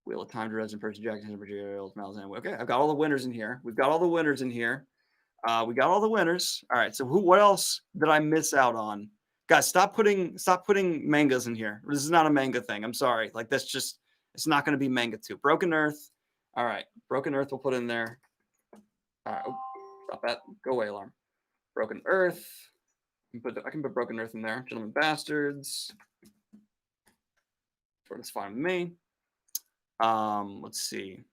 Wheel of Time, Dresden, Percy Jackson, Malazan. Okay, I've got all the winners in here. We've got all the winners in here. We got all the winners. All right. So what else did I miss out on? Guys, stop putting mangas in here. This is not a manga thing. I'm sorry. Like that's just it's not going to be manga too. Broken Earth. All right. Broken Earth we'll put in there. All right. Oh, stop that. Go away, alarm. Broken Earth. I can put Broken Earth in there. Gentlemen Bastards. Sure, that's fine with me. Let's see.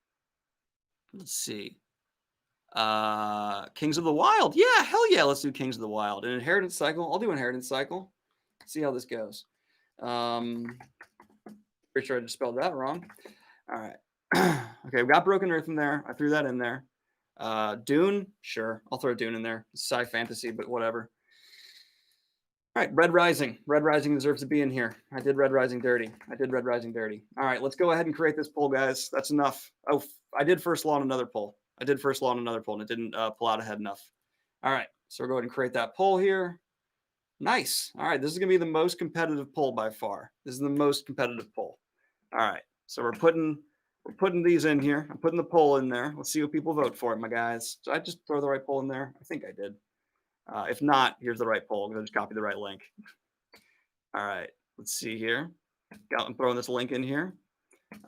Kings of the Wild. Yeah, hell yeah, let's do Kings of the Wild. An Inheritance Cycle. I'll do Inheritance Cycle. See how this goes. Pretty sure I just spelled that wrong. All right. Okay, we got Broken Earth in there. I threw that in there. Dune, sure. I'll throw Dune in there. Sci fantasy, but whatever. All right, Red Rising. Red Rising deserves to be in here. I did Red Rising dirty. All right, let's go ahead and create this poll, guys. That's enough. Oh, I did First Law on another poll. And it didn't pull out ahead enough. All right, so we'll go ahead and create that poll here. Nice. All right, this is going to be the most competitive poll by far. This is the most competitive poll. All right, so we're putting these in here. I'm putting the poll in there. Let's see what people vote for it, my guys. Did I just throw the right poll in there? I think I did. If not, here's the right poll. I'm going to just copy the right link. All right, let's see here. I'm throwing this link in here.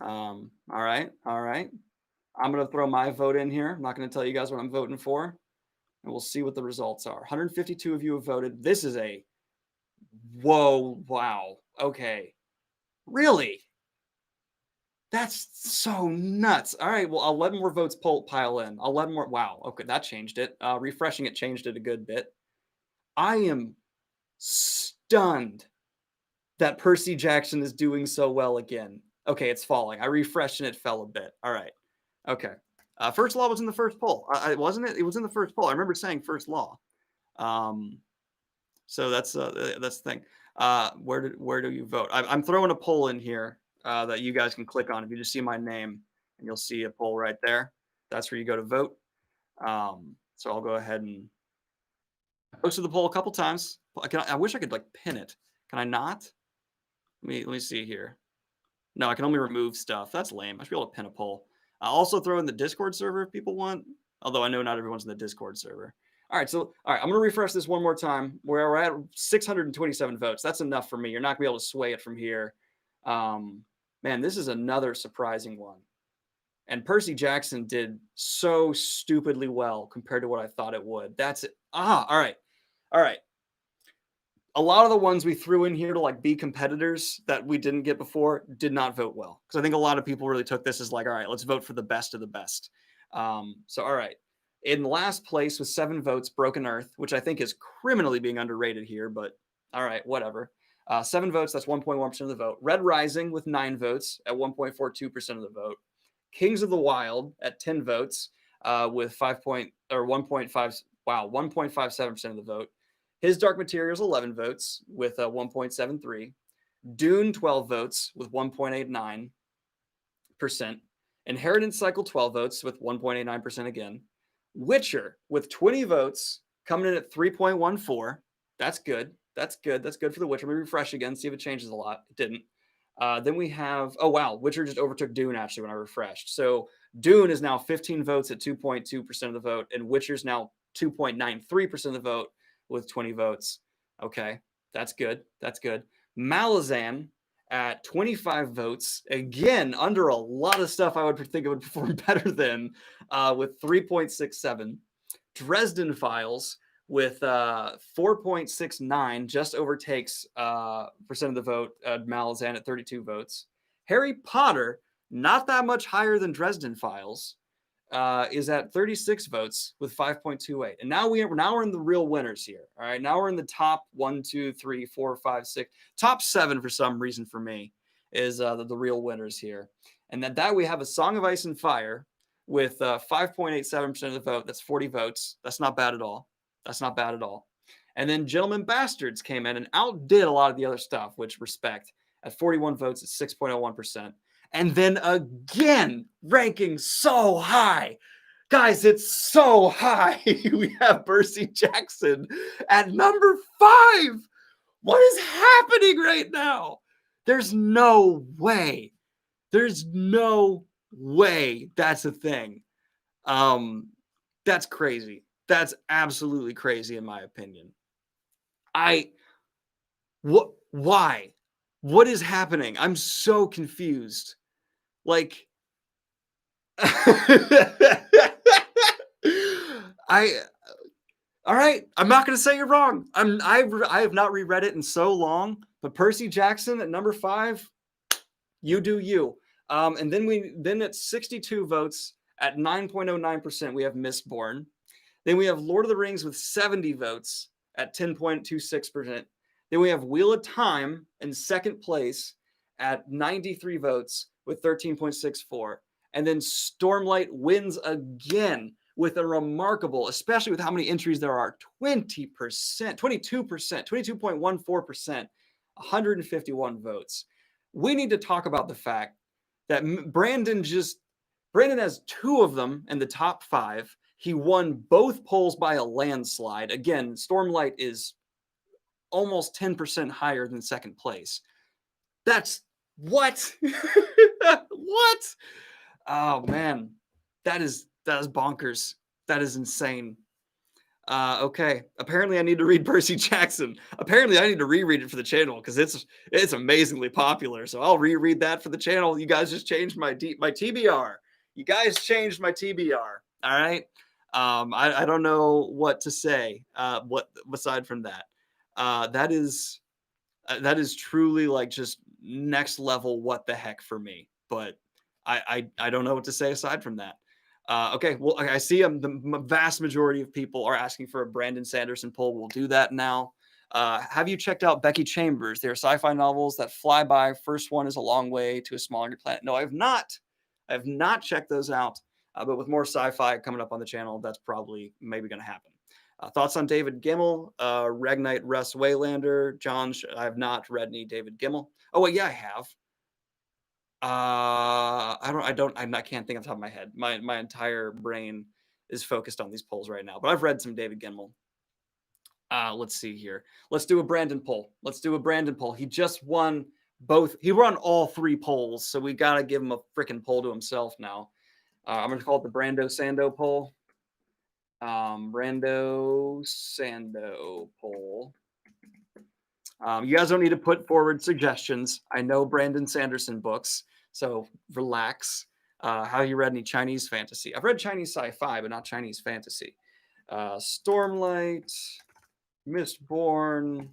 All right. I'm going to throw my vote in here. I'm not going to tell you guys what I'm voting for. And we'll see what the results are. 152 of you have voted. This is a whoa, wow. Okay. Really? That's so nuts. All right. Well, 11 more votes pile in. 11 more. Wow. Okay. That changed it. Refreshing it changed it a good bit. I am stunned that Percy Jackson is doing so well again. Okay. It's falling. I refreshed and it fell a bit. All right. Okay. First Law was in the first poll. Wasn't it? It was in the first poll. I remember saying First Law. So that's the thing. Where do you vote? I'm throwing a poll in here that you guys can click on. If you just see my name, and you'll see a poll right there. That's where you go to vote. So I'll go ahead and posted the poll a couple times. I wish I could like pin it. Can I not? Let me see here. No, I can only remove stuff. That's lame. I should be able to pin a poll. I'll also throw in the Discord server if people want. Although I know not everyone's in the Discord server. All right, I'm going to refresh this one more time. We're at 627 votes. That's enough for me. You're not going to be able to sway it from here. Man, this is another surprising one. And Percy Jackson did so stupidly well compared to what I thought it would. That's it. All right. A lot of the ones we threw in here to like be competitors that we didn't get before did not vote well. Because I think a lot of people really took this as like, all right, let's vote for the best of the best. All right. In last place with 7 votes, Broken Earth, which I think is criminally being underrated here, but all right, whatever. 7 votes, that's 1.1% of the vote. Red Rising with 9 votes at 1.42% of the vote. Kings of the Wild at 10 votes with 1.57% of the vote. His Dark Materials 11 votes with 1.73. Dune 12 votes with 1.89%. Inheritance Cycle 12 votes with 1.89% again. Witcher with 20 votes coming in at 3.14. That's good. That's good for the Witcher. Let me refresh again, see if it changes a lot. It didn't. Then we have, oh wow, Witcher just overtook Dune actually when I refreshed. So Dune is now 15 votes at 2.2% of the vote, and Witcher's now 2.93% of the vote with 20 votes. Okay, that's good. Malazan at 25 votes, again, under a lot of stuff I would think it would perform better than, with 3.67. Dresden Files with 4.69 just overtakes percent of the vote, Malazan at 32 votes. Harry Potter, not that much higher than Dresden Files, is at 36 votes with 5.28. And now we're in the real winners here. All right. Now we're in the top 1, 2, 3, 4, 5, 6, top 7 for some reason for me is the real winners here. And that we have a Song of Ice and Fire with 5.87% of the vote. That's 40 votes. That's not bad at all. That's not bad at all. And then Gentlemen Bastards came in and outdid a lot of the other stuff, which respect at 41 votes at 6.01%. And then again, ranking so high. Guys, it's so high. We have Percy Jackson at number 5. What is happening right now? There's no way. There's no way that's a thing. That's crazy. That's absolutely crazy in my opinion. Why? What is happening? I'm so confused. Like, all right. I'm not going to say you're wrong. I have not reread it in so long, but Percy Jackson at number 5, you do you. And then at 62 votes at 9.09%, we have Mistborn. Then we have Lord of the Rings with 70 votes at 10.26%. Then we have Wheel of Time in second place at 93 votes with 13.64. And then Stormlight wins again with a remarkable, especially with how many entries there are, 20%, 22%, 22.14%, 151 votes. We need to talk about the fact that Brandon has 2 of them in the top 5. He won both polls by a landslide. Again, Stormlight is almost 10% higher than second place. That's what? What? Oh man, that is bonkers. That is insane. Okay. Apparently, I need to read Percy Jackson. Apparently, I need to reread it for the channel because it's amazingly popular. So I'll reread that for the channel. You guys just changed my TBR. You guys changed my TBR. All right. I don't know what to say. What aside from that, that is truly like just next level. What the heck for me? But I don't know what to say aside from that. Okay, well, I see the vast majority of people are asking for a Brandon Sanderson poll. We'll do that now. Have you checked out Becky Chambers? They're sci-fi novels that fly by. First one is A Long Way to a Smaller Planet. No, I have not. I have not checked those out. But with more sci-fi coming up on the channel, that's probably maybe going to happen. Thoughts on David Gemmell, Regnite Russ Waylander, John? I have not read any David Gemmell. Oh, wait, yeah, I have. I can't think off the top of my head. My entire brain is focused on these polls right now, but I've read some David Gemmell. Let's see here. Let's do a Brandon poll. He just won both. He won all 3 polls, so we got to give him a freaking poll to himself now. I'm going to call it the Brando Sando poll. Brando Sando poll. You guys don't need to put forward suggestions. I know Brandon Sanderson books, so relax. Have you read any Chinese fantasy? I've read Chinese sci-fi, but not Chinese fantasy. Stormlight, Mistborn,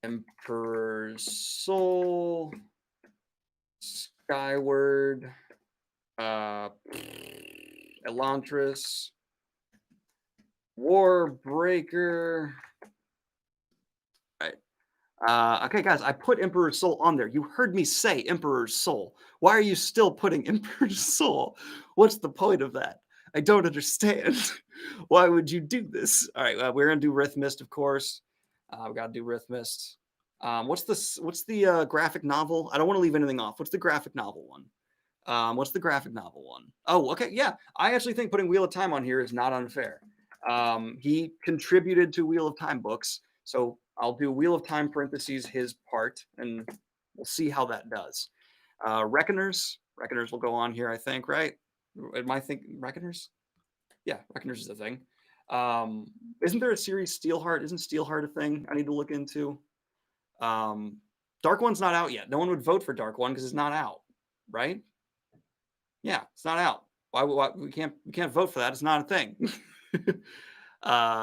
Emperor's Soul, Skyward, Elantris, Warbreaker. Okay, guys, I put Emperor's Soul on there. You heard me say Emperor's Soul. Why are you still putting Emperor's Soul? What's the point of that? I don't understand. Why would you do this? All right, we're gonna do Rithmist, of course. We gotta do Rithmist. What's the graphic novel? I don't want to leave anything off. What's the graphic novel one? Oh, okay, yeah. I actually think putting Wheel of Time on here is not unfair. He contributed to Wheel of Time books, so I'll do Wheel of Time parentheses his part, and we'll see how that does. Reckoners will go on here, I think, right? Am I thinking Reckoners? Yeah, Reckoners is a thing. Isn't there a series Steelheart? Isn't Steelheart a thing I need to look into? Dark One's not out yet. No one would vote for Dark One because it's not out, right? Yeah, it's not out. Why we can't vote for that? It's not a thing.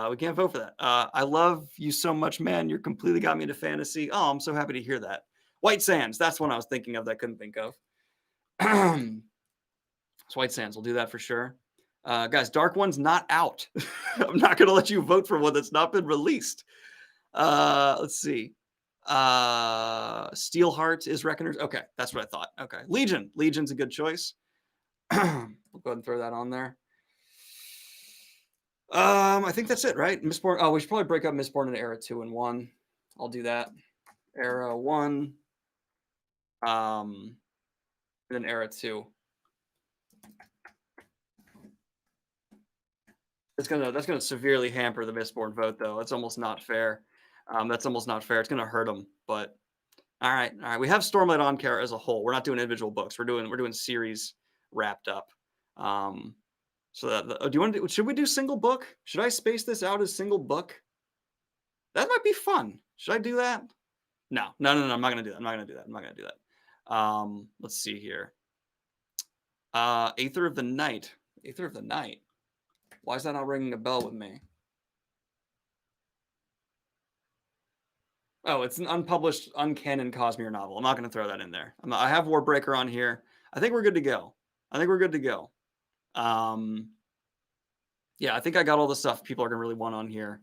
We can't vote for that. I love you so much, man. You're completely got me into fantasy. Oh, I'm so happy to hear that. White Sands. That's one I was thinking of that I couldn't think of. It's White Sands. We'll do that for sure. Guys, Dark One's not out. I'm not going to let you vote for one that's not been released. Let's see. Steelheart is Reckoners. Okay, that's what I thought. Okay, Legion's a good choice. We'll go ahead and throw that on there. I think that's it, right? Mistborn. Oh, we should probably break up Mistborn into Era 2 and 1. I'll do that. Era 1. And then Era 2. That's gonna severely hamper the Mistborn vote, though. That's almost not fair. That's almost not fair. It's gonna hurt them. But all right. We have Stormlight Armchair as a whole. We're not doing individual books. We're doing series wrapped up. So that do you want to? Should we do single book? Should I space this out as single book? That might be fun. Should I do that? No. I'm not gonna do that. I'm not gonna do that. Let's see here. Aether of the Night. Aether of the Night. Why is that not ringing a bell with me? Oh, it's an unpublished, uncanon Cosmere novel. I'm not going to throw that in there. I have Warbreaker on here. I think we're good to go. Yeah, I think I got all the stuff people are going to really want on here.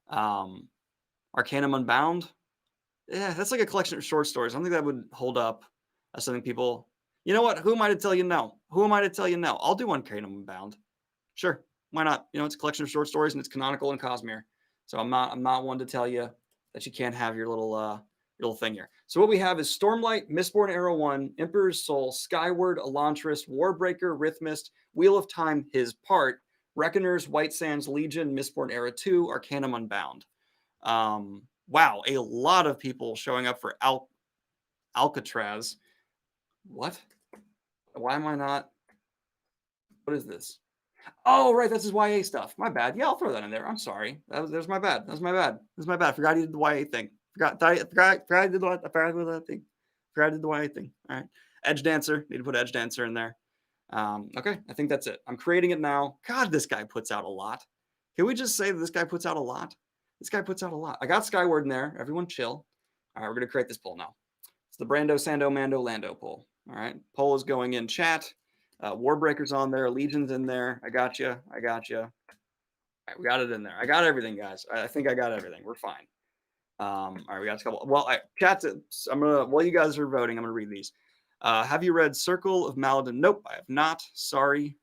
Arcanum Unbound. Yeah, that's like a collection of short stories. I don't think that would hold up as something people... You know what? Who am I to tell you no? I'll do Arcanum Unbound. Sure. Why not? It's a collection of short stories and it's canonical in Cosmere. So I'm not one to tell you that you can't have your little thing here. So what we have is Stormlight, Mistborn Era 1, Emperor's Soul, Skyward, Elantris, Warbreaker, Rhythmist, Wheel of Time, His Part, Reckoners, White Sands, Legion, Mistborn Era 2, Arcanum Unbound. Wow, a lot of people showing up for Alcatraz. What? Why am I not? What is this? Oh, right, that's his YA stuff. My bad. Yeah, I'll throw that in there. I'm sorry. That's my bad. That's my bad. Forgot he did the YA thing. Forgot I did the thing. Forgot I did the YA thing. All right. Edge Dancer. Need to put Edge Dancer in there. Okay, I think that's it. I'm creating it now. God, this guy puts out a lot. Can we just say that this guy puts out a lot? I got Skyward in there. Everyone chill. All right, we're going to create this poll now. It's the Brando, Sando, Mando, Lando poll. All right, poll is going in chat. Warbreaker's on there. Legion's in there. I got you. All right, we got it in there. I got everything, guys. I think I got everything. We're fine. All right, we got a couple. Well, chat. While you guys are voting, I'm gonna read these. Have you read Circle of Maladin? Nope, I have not. Sorry.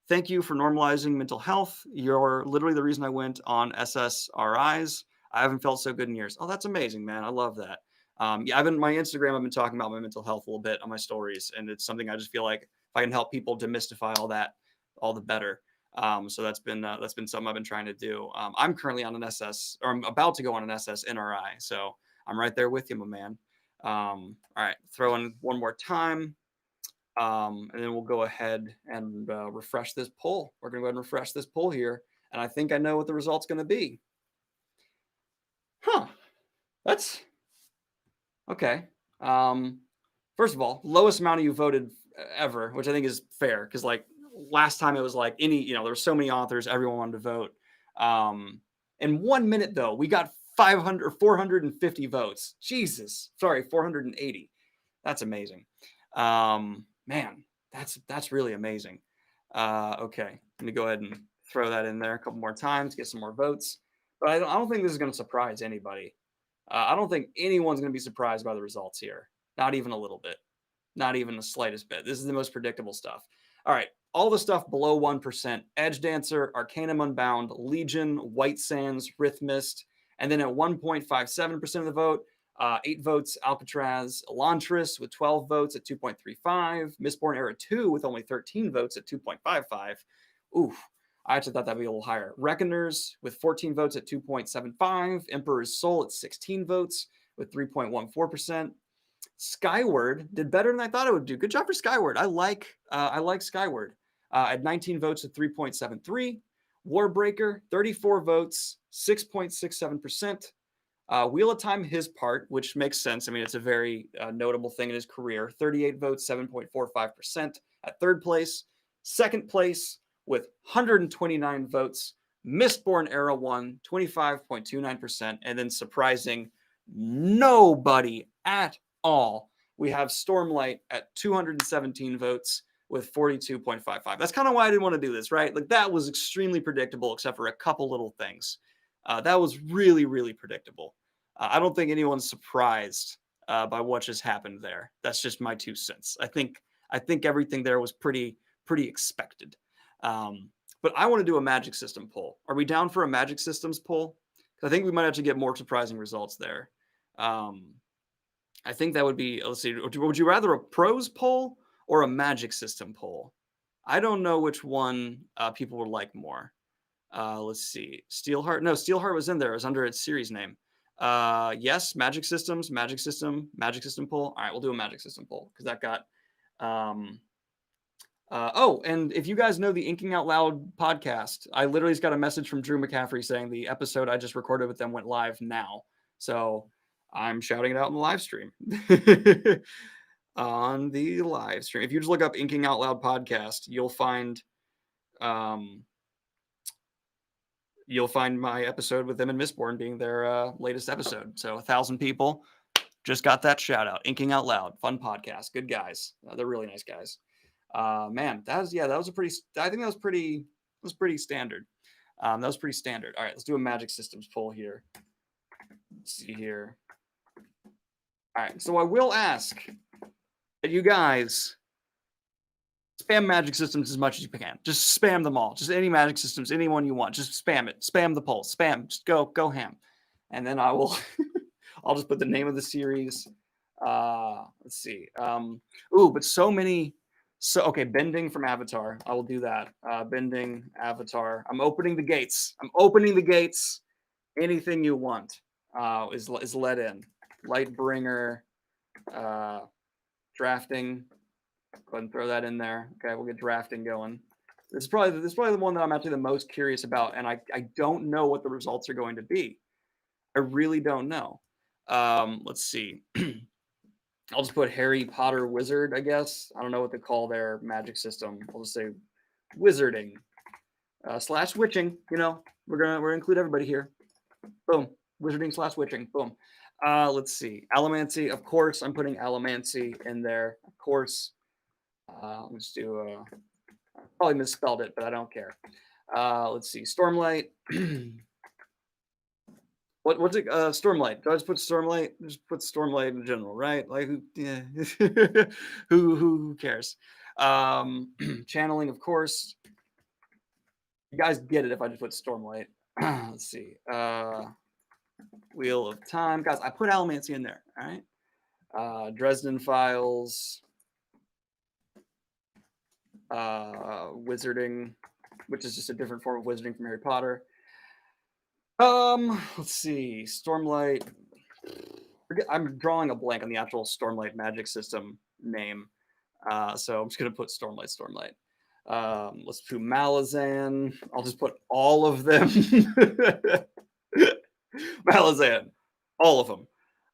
Thank you for normalizing mental health. You're literally the reason I went on SSRIs. I haven't felt so good in years. Oh, that's amazing, man. I love that. Yeah, my Instagram, I've been talking about my mental health a little bit on my stories, and it's something I just feel like if I can help people demystify all that, all the better. So that's been something I've been trying to do. I'm currently on an SS, or I'm about to go on an SS NRI, so I'm right there with you, my man. All right, throw in one more time, and then we'll go ahead and refresh this poll. We're gonna go ahead and refresh this poll here, and I think I know what the result's gonna be. Huh? That's okay. First of all, lowest amount of you voted ever, which I think is fair because like last time it was like there were so many authors, everyone wanted to vote. In 1 minute though, we got 500 or 450 votes. Jesus, sorry, 480. That's amazing. Man, that's really amazing. Okay, I'm gonna go ahead and throw that in there a couple more times, get some more votes. But I don't think this is going to surprise anybody. I don't think anyone's going to be surprised by the results here. Not even a little bit. Not even the slightest bit. This is the most predictable stuff. All right. All the stuff below 1%. Edge Dancer, Arcanum Unbound, Legion, White Sands, Rhythmist. And then at 1.57% of the vote, 8 votes, Alcatraz, Elantris with 12 votes at 2.35. Mistborn Era 2 with only 13 votes at 2.55. Oof. I actually thought that'd be a little higher. Reckoners with 14 votes at 2.75. Emperor's Soul at 16 votes with 3.14%. Skyward did better than I thought it would do. Good job for Skyward. I like Skyward at 19 votes at 3.73. Warbreaker 34 votes, 6.67%. Wheel of Time, His Part, which makes sense. I mean, it's a very notable thing in his career. 38 votes, 7.45% at third place. Second place, with 129 votes, Mistborn Era 1, 25.29%, and then surprising nobody at all. We have Stormlight at 217 votes, with 42.55. That's kind of why I didn't want to do this, right? Like that was extremely predictable, except for a couple little things. That was really, really predictable. I don't think anyone's surprised by what just happened there. That's just my 2 cents. I think everything there was pretty expected. But I want to do a Magic System poll. Are we down for a Magic Systems poll? I think we might have to get more surprising results there. I think that would be, let's see, would you rather a pros poll or a Magic System poll? I don't know which one people would like more. Let's see. Steelheart. No, Steelheart was in there. It was under its series name. Yes, Magic Systems, Magic System poll. All right, we'll do a Magic System poll because that got. Oh, and if you guys know the Inking Out Loud podcast, I literally just got a message from Drew McCaffrey saying the episode I just recorded with them went live now. So I'm shouting it out in the live stream. On the live stream. If you just look up Inking Out Loud podcast, you'll find my episode with them and Mistborn being their latest episode. So 1,000 people just got that shout out. Inking Out Loud, fun podcast, good guys. They're really nice guys. Man, that was a pretty. I think that was pretty standard. That was pretty standard. All right, let's do a Magic Systems poll here. Let's see here. All right, so I will ask that you guys spam Magic Systems as much as you can. Just spam them all. Just any Magic Systems, anyone you want. Just spam it. Spam the poll. Spam. Just go ham. And then I will. I'll just put the name of the series. Let's see. But so many. So, okay, Bending from Avatar. I will do that. Bending, Avatar. I'm opening the gates. Anything you want is let in. Lightbringer, drafting. Go ahead and throw that in there. Okay, we'll get drafting going. This is probably the one that I'm actually the most curious about, and I don't know what the results are going to be. I really don't know. Let's see. I'll just put Harry Potter Wizard, I guess. I don't know what to call their magic system. I'll just say wizarding / witching. You know, we're gonna include everybody here. Boom. Wizarding / witching. Boom. Let's see. Allomancy. Of course, I'm putting Allomancy in there. Of course. Let's do. Probably misspelled it, but I don't care. Let's see. Stormlight. What's it? Stormlight. Do I just put Stormlight? Just put Stormlight in general, right? Like who? Yeah. who cares? Channeling, of course. You guys get it if I just put Stormlight. Let's see. Wheel of Time, guys. I put Allomancy in there. All right. Dresden Files. Wizarding, which is just a different form of wizarding from Harry Potter. Let's see. Stormlight. I'm drawing a blank on the actual Stormlight magic system name. So I'm just gonna put Stormlight. Let's do Malazan. I'll just put all of them. Malazan. All of them.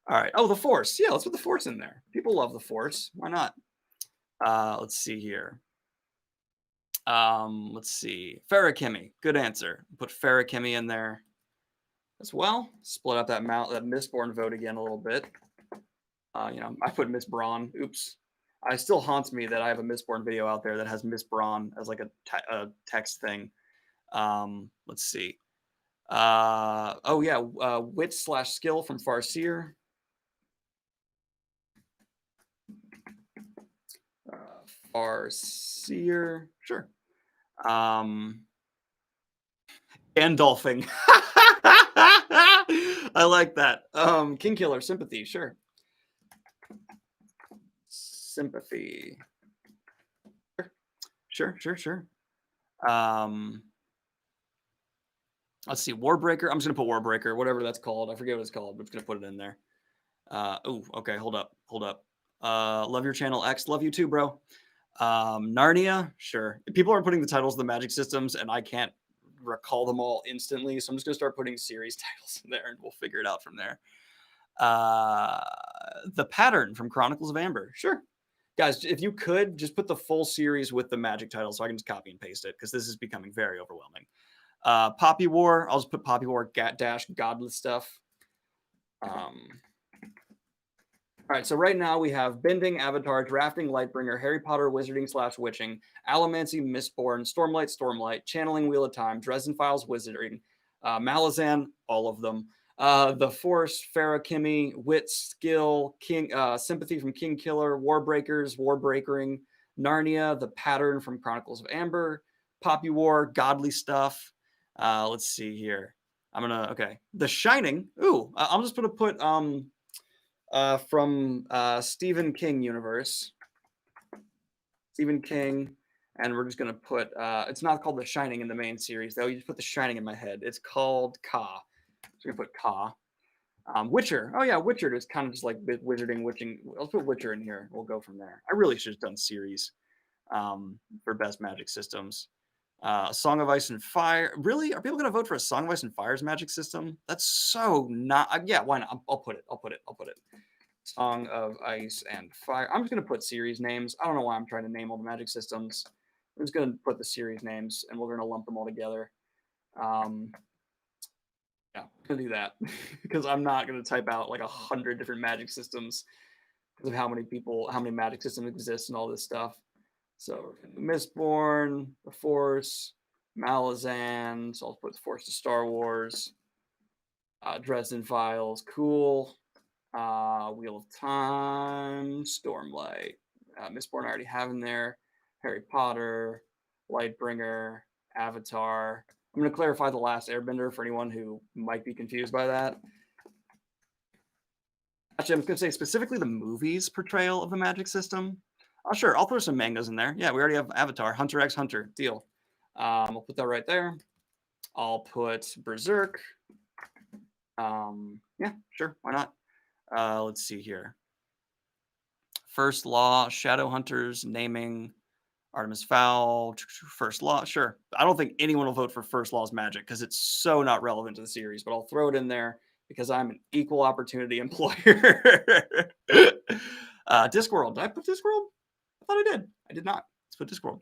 All right. Oh, the Force. Yeah, let's put the Force in there. People love the Force. Why not? Let's see here. Let's see. Farakemi. Good answer. Put Farakemi in there as well. Split up that Mistborn vote again a little bit. I put Miss Braun. Oops. It still haunts me that I have a Mistborn video out there that has Miss Braun as like a text thing. Let's see. Wit / skill from Farseer. Farseer. Sure. Gandalfing. I like that. King Killer, Sympathy, sure. Sympathy. Sure. Let's see, Warbreaker. I'm just gonna put Warbreaker, whatever that's called. I forget what it's called, but I'm just gonna put it in there. Okay, hold up. Love your channel, X. Love you too, bro. Narnia, sure. People are putting the titles of the magic systems, and I can't recall them all instantly, so I'm just gonna start putting series titles in there, and we'll figure it out from there. The Pattern from Chronicles of Amber, sure. Guys, if you could just put the full series with the magic title, so I can just copy and paste it because this is becoming very overwhelming. Poppy War, I'll just put Poppy War -- Godless Stuff. All All right, so right now we have Bending, Avatar, Drafting, Lightbringer, Harry Potter, Wizarding slash Witching, Allomancy, Mistborn, Stormlight, Channeling, Wheel of Time, Dresden Files, Wizarding, Malazan, all of them. The Force, Farakimi, Wit, Skill, King, Sympathy from King Killer, Warbreakers, Warbreakering, Narnia, The Pattern from Chronicles of Amber, Poppy War, Godly Stuff. Let's see here. Okay. The Shining. Ooh, I'm just gonna put from Stephen King universe. Stephen King, and we're just gonna put. It's not called The Shining in the main series though. You just put The Shining in my head. It's called Ka. So we're gonna put Ka. Witcher. Oh yeah, Witcher is kind of just like wizarding, witching. Let's put Witcher in here. We'll go from there. I really should have done series for best magic systems. Song of Ice and Fire. Really? Are people going to vote for a Song of Ice and Fire's magic system? That's so not. Yeah, why not? I'll put it. I'll put it. I'll put it. Song of Ice and Fire. I'm just going to put series names. I don't know why I'm trying to name all the magic systems. I'm just going to put the series names and we're going to lump them all together. Yeah, I'm going to do that because I'm not going to type out like 100 different magic systems because of how many magic systems exist and all this stuff. So Mistborn, The Force, Malazan. So I'll put The Force to Star Wars. Dresden Files, cool. Wheel of Time, Stormlight. Mistborn I already have in there. Harry Potter, Lightbringer, Avatar. I'm going to clarify The Last Airbender for anyone who might be confused by that. Actually, I'm going to say specifically the movie's portrayal of the magic system. Oh, sure. I'll throw some mangas in there. Yeah, we already have Avatar, Hunter x Hunter. Deal. I'll put that right there. I'll put Berserk. Yeah, sure. Why not? Let's see here. First Law, Shadowhunters, Naming, Artemis Fowl, First Law. Sure. I don't think anyone will vote for First Law's magic because it's so not relevant to the series, but I'll throw it in there because I'm an equal opportunity employer. Discworld. Did I put Discworld? I thought I did. I did not. Let's put Discworld.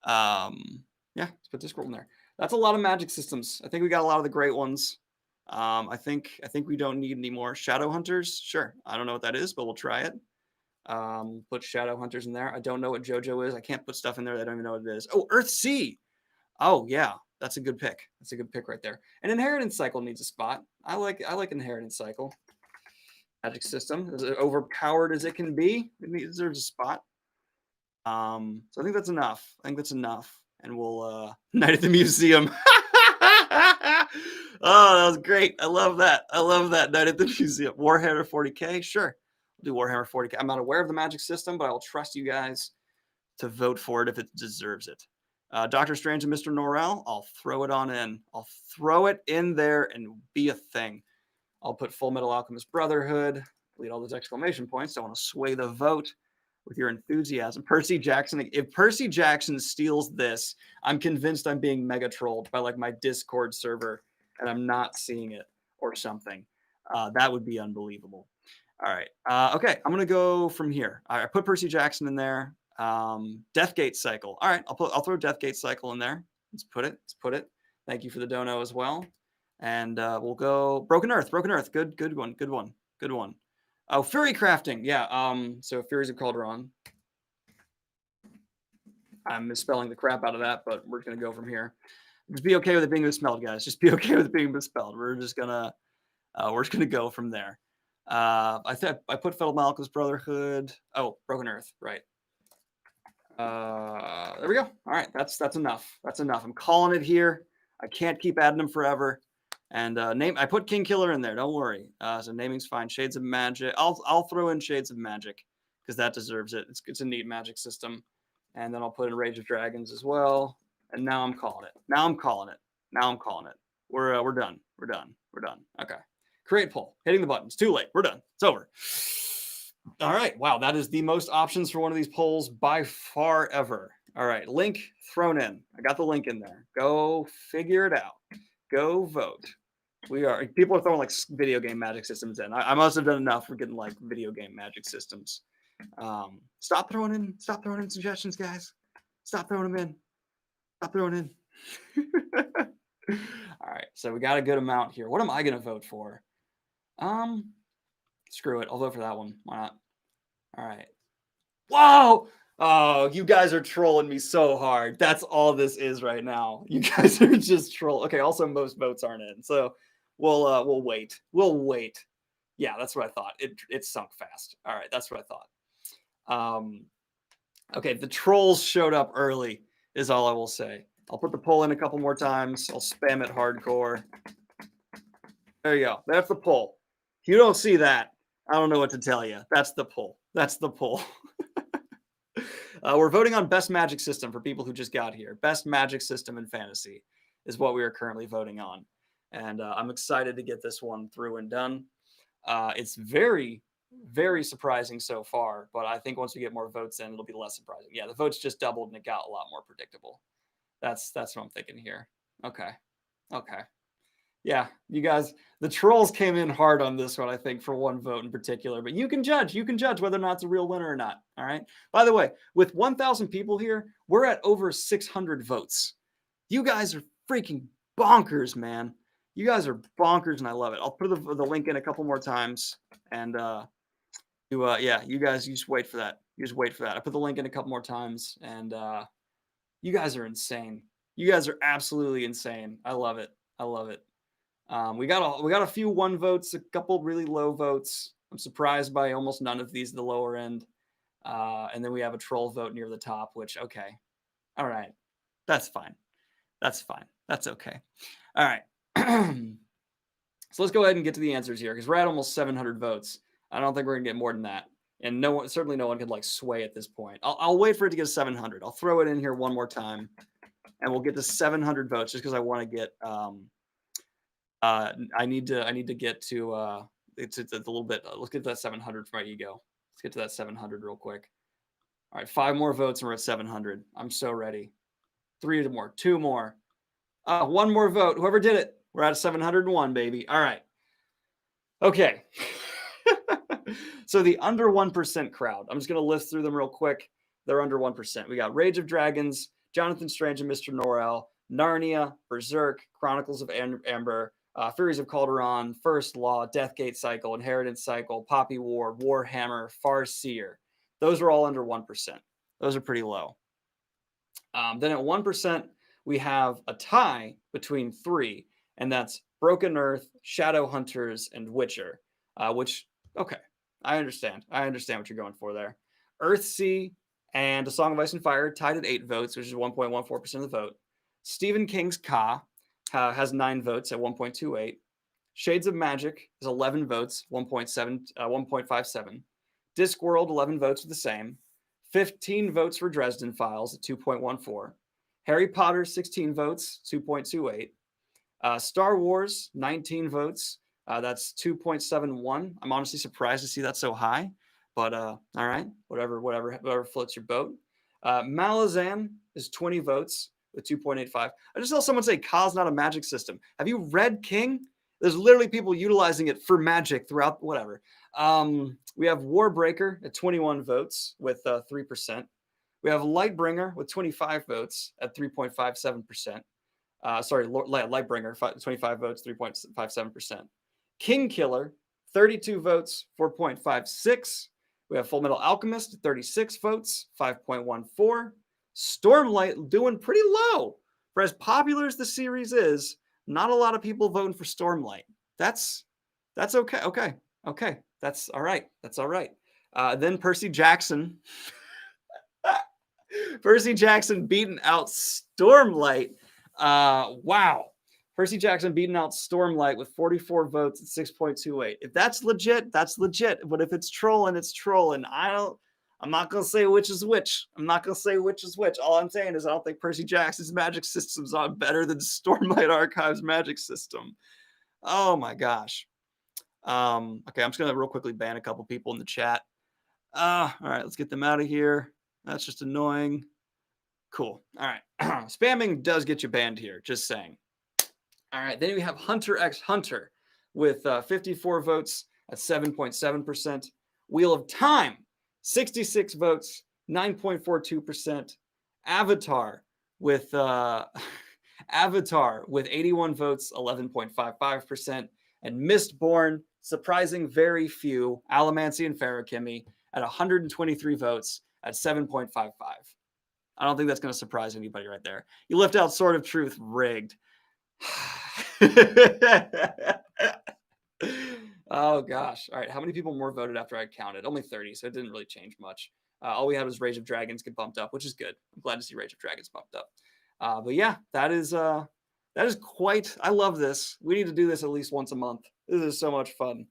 Yeah, let's put Discworld in there. That's a lot of magic systems. I think we got a lot of the great ones. I think we don't need any more Shadowhunters. Sure. I don't know what that is, but we'll try it. Put Shadowhunters in there. I don't know what JoJo is. I can't put stuff in there that I don't even know what it is. Oh, Earthsea. Oh yeah, that's a good pick. That's a good pick right there. An Inheritance Cycle needs a spot. I like Inheritance Cycle. Magic system, as overpowered as it can be, it deserves a spot. So I think that's enough. And we'll Night at the Museum. Oh, that was great. I love that. Night at the Museum. Warhammer 40K, sure. I'll do Warhammer 40K. I'm not aware of the magic system, but I will trust you guys to vote for it if it deserves it. Doctor Strange and Mr. Norrell, I'll throw it on in. I'll throw it in there and be a thing. I'll put Full Metal Alchemist Brotherhood. Delete all those exclamation points. I want to sway the vote with your enthusiasm. Percy Jackson. If Percy Jackson steals this, I'm convinced I'm being mega trolled by like my Discord server and I'm not seeing it or something. That would be unbelievable. All right. Okay. I'm going to go from here. I put Percy Jackson in there. Deathgate Cycle. All right. I'll throw Deathgate Cycle in there. Let's put it. Thank you for the dono as well. And we'll go Broken Earth. Good one. Oh, Fury Crafting. Yeah. So Furies of Calderon. I'm misspelling the crap out of that, but we're going to go from here. Just be okay with it being misspelled, guys. Just be okay with it being misspelled. We're just gonna go from there. I put Full Metal Alchemist Brotherhood. Oh, Broken Earth, right. There we go. All right, that's enough. I'm calling it here. I can't keep adding them forever. And I put King Killer in there. Don't worry. So naming's fine. Shades of Magic. I'll throw in Shades of Magic because that deserves it. It's a neat magic system. And then I'll put in Rage of Dragons as well. And now I'm calling it. We're done. Okay. Create poll. Hitting the buttons. Too late. We're done. It's over. All right. Wow. That is the most options for one of these polls by far ever. All right. Link thrown in. I got the link in there. Go figure it out. Go vote. People are throwing like video game magic systems in. I must have done enough for getting like video game magic systems. Stop throwing in suggestions, guys. Stop throwing them in. All right. So we got a good amount here. What am I going to vote for? Screw it. I'll vote for that one. Why not? All right. Whoa! Oh, you guys are trolling me so hard. That's all this is right now. You guys are just troll. Okay. Also, most votes aren't in, so we'll wait. We'll wait. Yeah, that's what I thought. It sunk fast. All right, that's what I thought. Okay, the trolls showed up early. Is all I will say. I'll put the poll in a couple more times. I'll spam it hardcore. There you go. That's the poll. If you don't see that, I don't know what to tell you. That's the poll. That's the poll. We're voting on best magic system for people who just got here. Best magic system in fantasy is what we are currently voting on. And I'm excited to get this one through and done. It's very, very surprising so far, but I think once we get more votes in, it'll be less surprising. Yeah, the votes just doubled and it got a lot more predictable. That's what I'm thinking here. Okay. Okay. Yeah, you guys, the trolls came in hard on this one, I think, for one vote in particular. But you can judge. You can judge whether or not it's a real winner or not. All right. By the way, with 1,000 people here, we're at over 600 votes. You guys are freaking bonkers, man. You guys are bonkers, and I love it. I'll put the link in a couple more times, and yeah, you guys, you just wait for that. You just wait for that. I put the link in a couple more times, and you guys are insane. You guys are absolutely insane. I love it. I love it. We got a few 1 votes, a couple really low votes. I'm surprised by almost none of these at the lower end. And then we have a troll vote near the top, which, okay. All right. That's fine. That's fine. That's okay. All right. So let's go ahead and get to the answers here because we're at almost 700 votes. I don't think we're going to get more than that. And certainly no one could like sway at this point. I'll wait for it to get to 700. I'll throw it in here one more time and we'll get to 700 votes just because I want to get, I need to get to it's a little bit. Let's get to that 700 for my ego. Let's get to that 700 real quick. All right, 5 more votes and we're at 700. I'm so ready. 3 more, 2 more, 1 more vote. Whoever did it, we're at 701, baby. All right. Okay. So the under 1% crowd. I'm just gonna list through them real quick. They're under 1%. We got Rage of Dragons, Jonathan Strange and Mr. Norrell, Narnia, Berserk, Chronicles of Amber, Furies of Calderon, First Law, Deathgate Cycle, Inheritance Cycle, Poppy War, Warhammer, Farseer. Those are all under 1%. Those are pretty low. Then at 1%, we have a tie between 3, and that's Broken Earth, Shadowhunters, and Witcher, which, okay, I understand. I understand what you're going for there. Earthsea and A Song of Ice and Fire tied at 8 votes, which is 1.14% of the vote. Stephen King's Ka has 9 votes at 1.28. Shades of Magic is 11 votes, 1.57. Discworld, 11 votes with the same. 15 votes for Dresden Files at 2.14. Harry Potter, 16 votes, 2.28. Star Wars, 19 votes. That's 2.71. I'm honestly surprised to see that so high, but all right, whatever floats your boat. Malazan is 20 votes with 2.85. I just saw someone say Ka's not a magic system. Have you read King? There's literally people utilizing it for magic throughout whatever. We have Warbreaker at 21 votes with 3%. We have Lightbringer with 25 votes at 3.57%. Sorry, Lightbringer, 25 votes, 3.57%. Kingkiller, 32 votes, 4.56. We have Full Metal Alchemist, 36 votes, 5.14. Stormlight doing pretty low. For as popular as the series is, not a lot of people voting for Stormlight. That's okay. Okay. That's all right. That's all right. Then Percy Jackson. Percy Jackson beating out Stormlight. Wow. Percy Jackson beating out Stormlight with 44 votes at 6.28. If that's legit, that's legit. But if it's trolling, it's trolling. I'm not going to say which is which. I'm not going to say which is which. All I'm saying is I don't think Percy Jackson's magic system's on better than Stormlight Archive's magic system. Oh my gosh. Okay, I'm just going to real quickly ban a couple people in the chat. All right, let's get them out of here. That's just annoying. Cool. All right. Spamming does get you banned here, just saying. All right, then we have Hunter x Hunter with 54 votes at 7.7%. Wheel of Time, 66 votes, 9.42%. Avatar with 81 votes, 11.55%. And Mistborn, Surprising very few, Alamancy and Farakimi at 123 votes at 7.55. I don't think that's going to surprise anybody right there. You left out Sword of Truth, rigged. Oh gosh. All right. How many people more voted after I counted? Only 30, so it didn't really change much. All we had was Rage of Dragons get bumped up, which is good. I'm glad to see Rage of Dragons bumped up. But yeah, that is quite. I love this. We need to do this at least once a month. This is so much fun.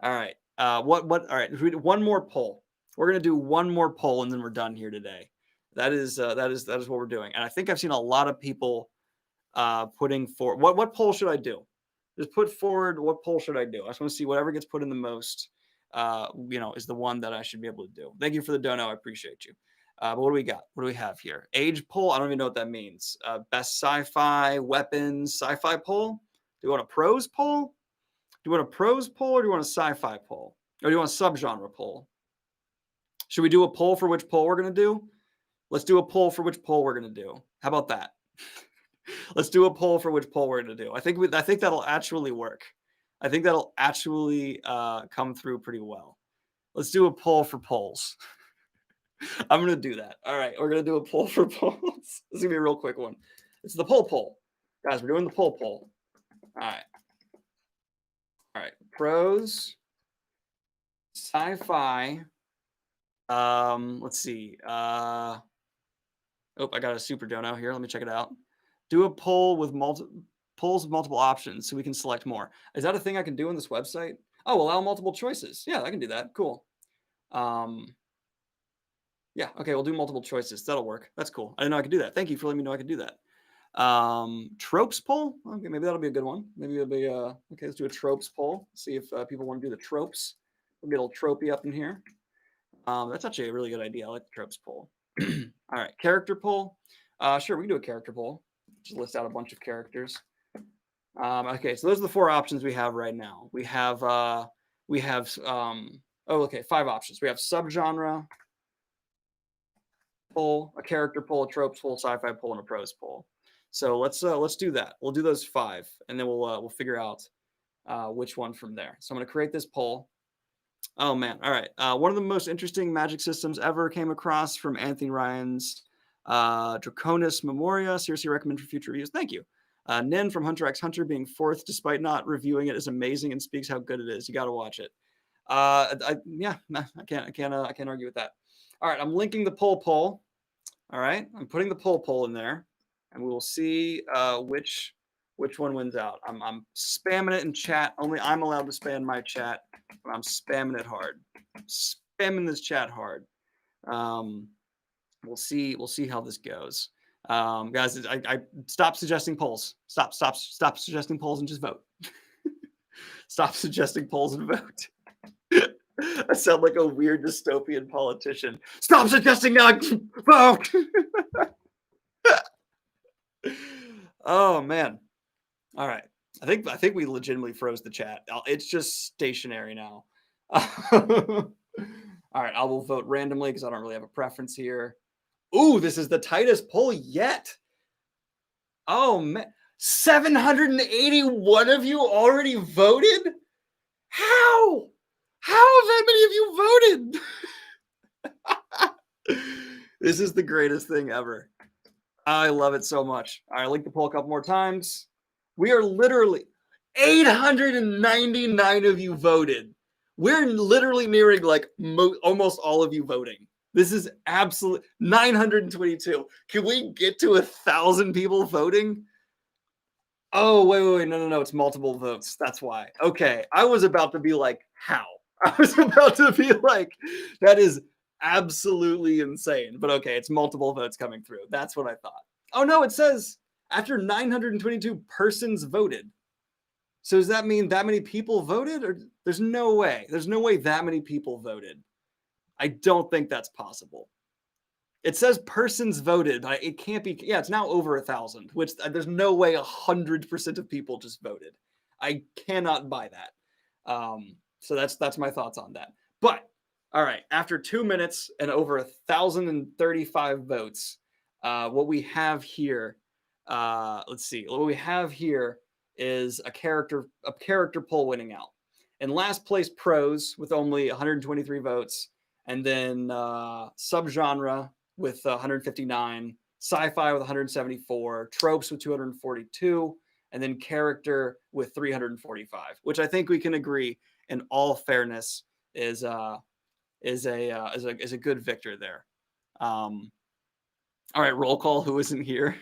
All right. What? All right. One more poll. We're gonna do one more poll and then we're done here today. That is what we're doing. And I think I've seen a lot of people putting for what poll should I do? Just put forward what poll should I do? I just want to see whatever gets put in the most, is the one that I should be able to do. Thank you for the dono. I appreciate you. But what do we got? What do we have here? Age poll. I don't even know what that means. Best sci-fi weapons sci-fi poll. Do you want a pros poll? Do you want a pros poll or do you want a sci-fi poll? Or do you want a subgenre poll? Should we do a poll for which poll we're going to do? Let's do a poll for which poll we're going to do. How about that? Let's do a poll for which poll we're going to do. I think that'll actually work. I think that'll actually come through pretty well. Let's do a poll for polls. I'm going to do that. All right, we're going to do a poll for polls. This is going to be a real quick one. It's the poll. Guys, we're doing the poll. All right. Pros, sci-fi. Let's see. I got a super dono here. Let me check it out. Do a poll with polls with multiple options so we can select more. Is that a thing I can do on this website? Oh, allow multiple choices. Yeah, I can do that. Cool. Yeah, okay, we'll do multiple choices. That'll work. That's cool. I didn't know I could do that. Thank you for letting me know I could do that. Tropes poll. Okay, maybe that'll be a good one. Maybe it'll be okay, let's do a tropes poll. See if people want to do the tropes. We'll get a little tropey up in here. That's actually a really good idea. I like the tropes poll. All right, character poll. Sure, we can do a character poll. Just list out a bunch of characters. Okay, so those are the 4 options we have right now. We have 5 options. We have subgenre poll, a character poll, a tropes poll, sci-fi poll, and a pros poll. So let's do that. We'll do those 5, and then we'll figure out which one from there. So I'm going to create this poll. Oh man! All right. One of the most interesting Magic systems ever came across from Anthony Ryan's Draconis Memoria. Seriously recommend for future reviews. Thank you. Nin from Hunter x Hunter being 4th despite not reviewing it is amazing and speaks how good it is. You got to watch it. I can't argue with that. All right, I'm linking the poll. All right, I'm putting the poll in there, and we will see which one wins out. I'm spamming it in chat. Only I'm allowed to spam my chat, but I'm spamming it hard. I'm spamming this chat hard. We'll see how this goes. Guys, I stop suggesting polls. Stop suggesting polls and just vote. Stop suggesting polls and vote. I sound like a weird dystopian politician. Stop suggesting vote. Oh man. All right. I think we legitimately froze the chat. It's just stationary now. All right, I will vote randomly because I don't really have a preference here. Ooh, this is the tightest poll yet. Oh man, 781 of you already voted? How? How have that many of you voted? This is the greatest thing ever. I love it so much. All right, link the poll a couple more times. We are literally 899 of you voted. We're literally nearing like almost all of you voting. This is absolute 922. Can we get to 1,000 people voting? Oh, wait. No. It's multiple votes. That's why. Okay. I was about to be like, how? I was about to be like, that is absolutely insane. But okay, it's multiple votes coming through. That's what I thought. Oh, no, it says after 922 persons voted. So does that mean that many people voted? Or there's no way. There's no way that many people voted. I don't think that's possible. It says persons voted, but it can't be. Yeah, it's now over 1,000, which there's no way 100% of people just voted. I cannot buy that. So that's my thoughts on that. But all right, after 2 minutes and over 1,035 votes, what we have here, let's see. What we have here is a character poll winning out. In last place, Prose with only 123 votes. And then subgenre with 159, sci-fi with 174, tropes with 242, and then character with 345, which I think we can agree, in all fairness, is a good victor there. All right, roll call. Who isn't here?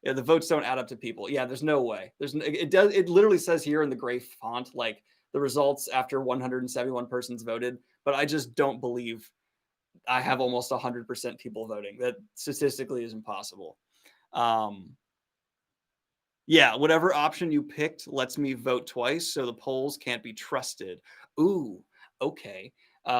Yeah, the votes don't add up to people. Yeah, there's no way. It literally says here in the gray font like the results after 171 persons voted, but I just don't believe I have almost 100% people voting. That statistically is impossible. Yeah, whatever option you picked lets me vote twice, so the polls can't be trusted. Ooh, okay.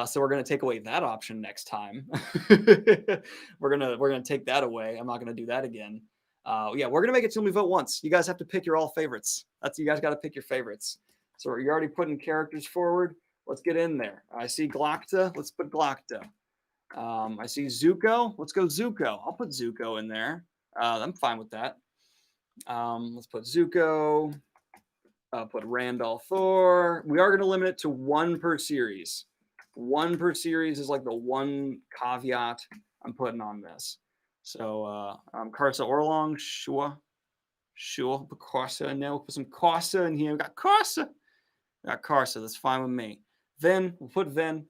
So we're gonna take away that option next time. we're gonna take that away. I'm not gonna do that again. Yeah, we're gonna make it till we vote once. You guys have to pick your all favorites. You guys got to pick your favorites. So you're already putting characters forward. Let's get in there. I see Glokta. Let's put Glokta. I see Zuko. Let's go Zuko. I'll put Zuko in there. I'm fine with that. Let's put Zuko. Put Randall Thor. We are going to limit it to one per series. One per series is like the one caveat I'm putting on this. So Karsa Orlong, sure. Put Karsa in there. We'll put some Karsa in here. We got Karsa. That's fine with me. Vin, we'll put Vin.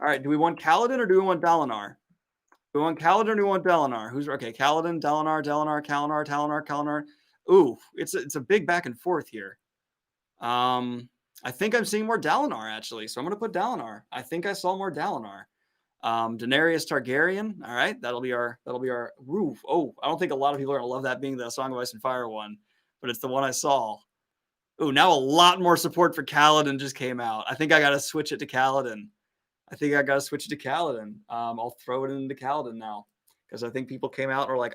All right, do we want Kaladin or do we want Dalinar? Do we want Kaladin or do we want Dalinar? Who's okay? Kaladin, Dalinar, Kalinar. Ooh, it's a big back and forth here. I think I'm seeing more Dalinar actually, so I'm gonna put Dalinar. I think I saw more Dalinar. Daenerys Targaryen. All right, that'll be our roof. Oh, I don't think a lot of people are gonna love that being the Song of Ice and Fire one, but it's the one I saw. Ooh, now a lot more support for Kaladin just came out. I think I gotta switch it to Kaladin. I'll throw it into Kaladin now because I think people came out and were like,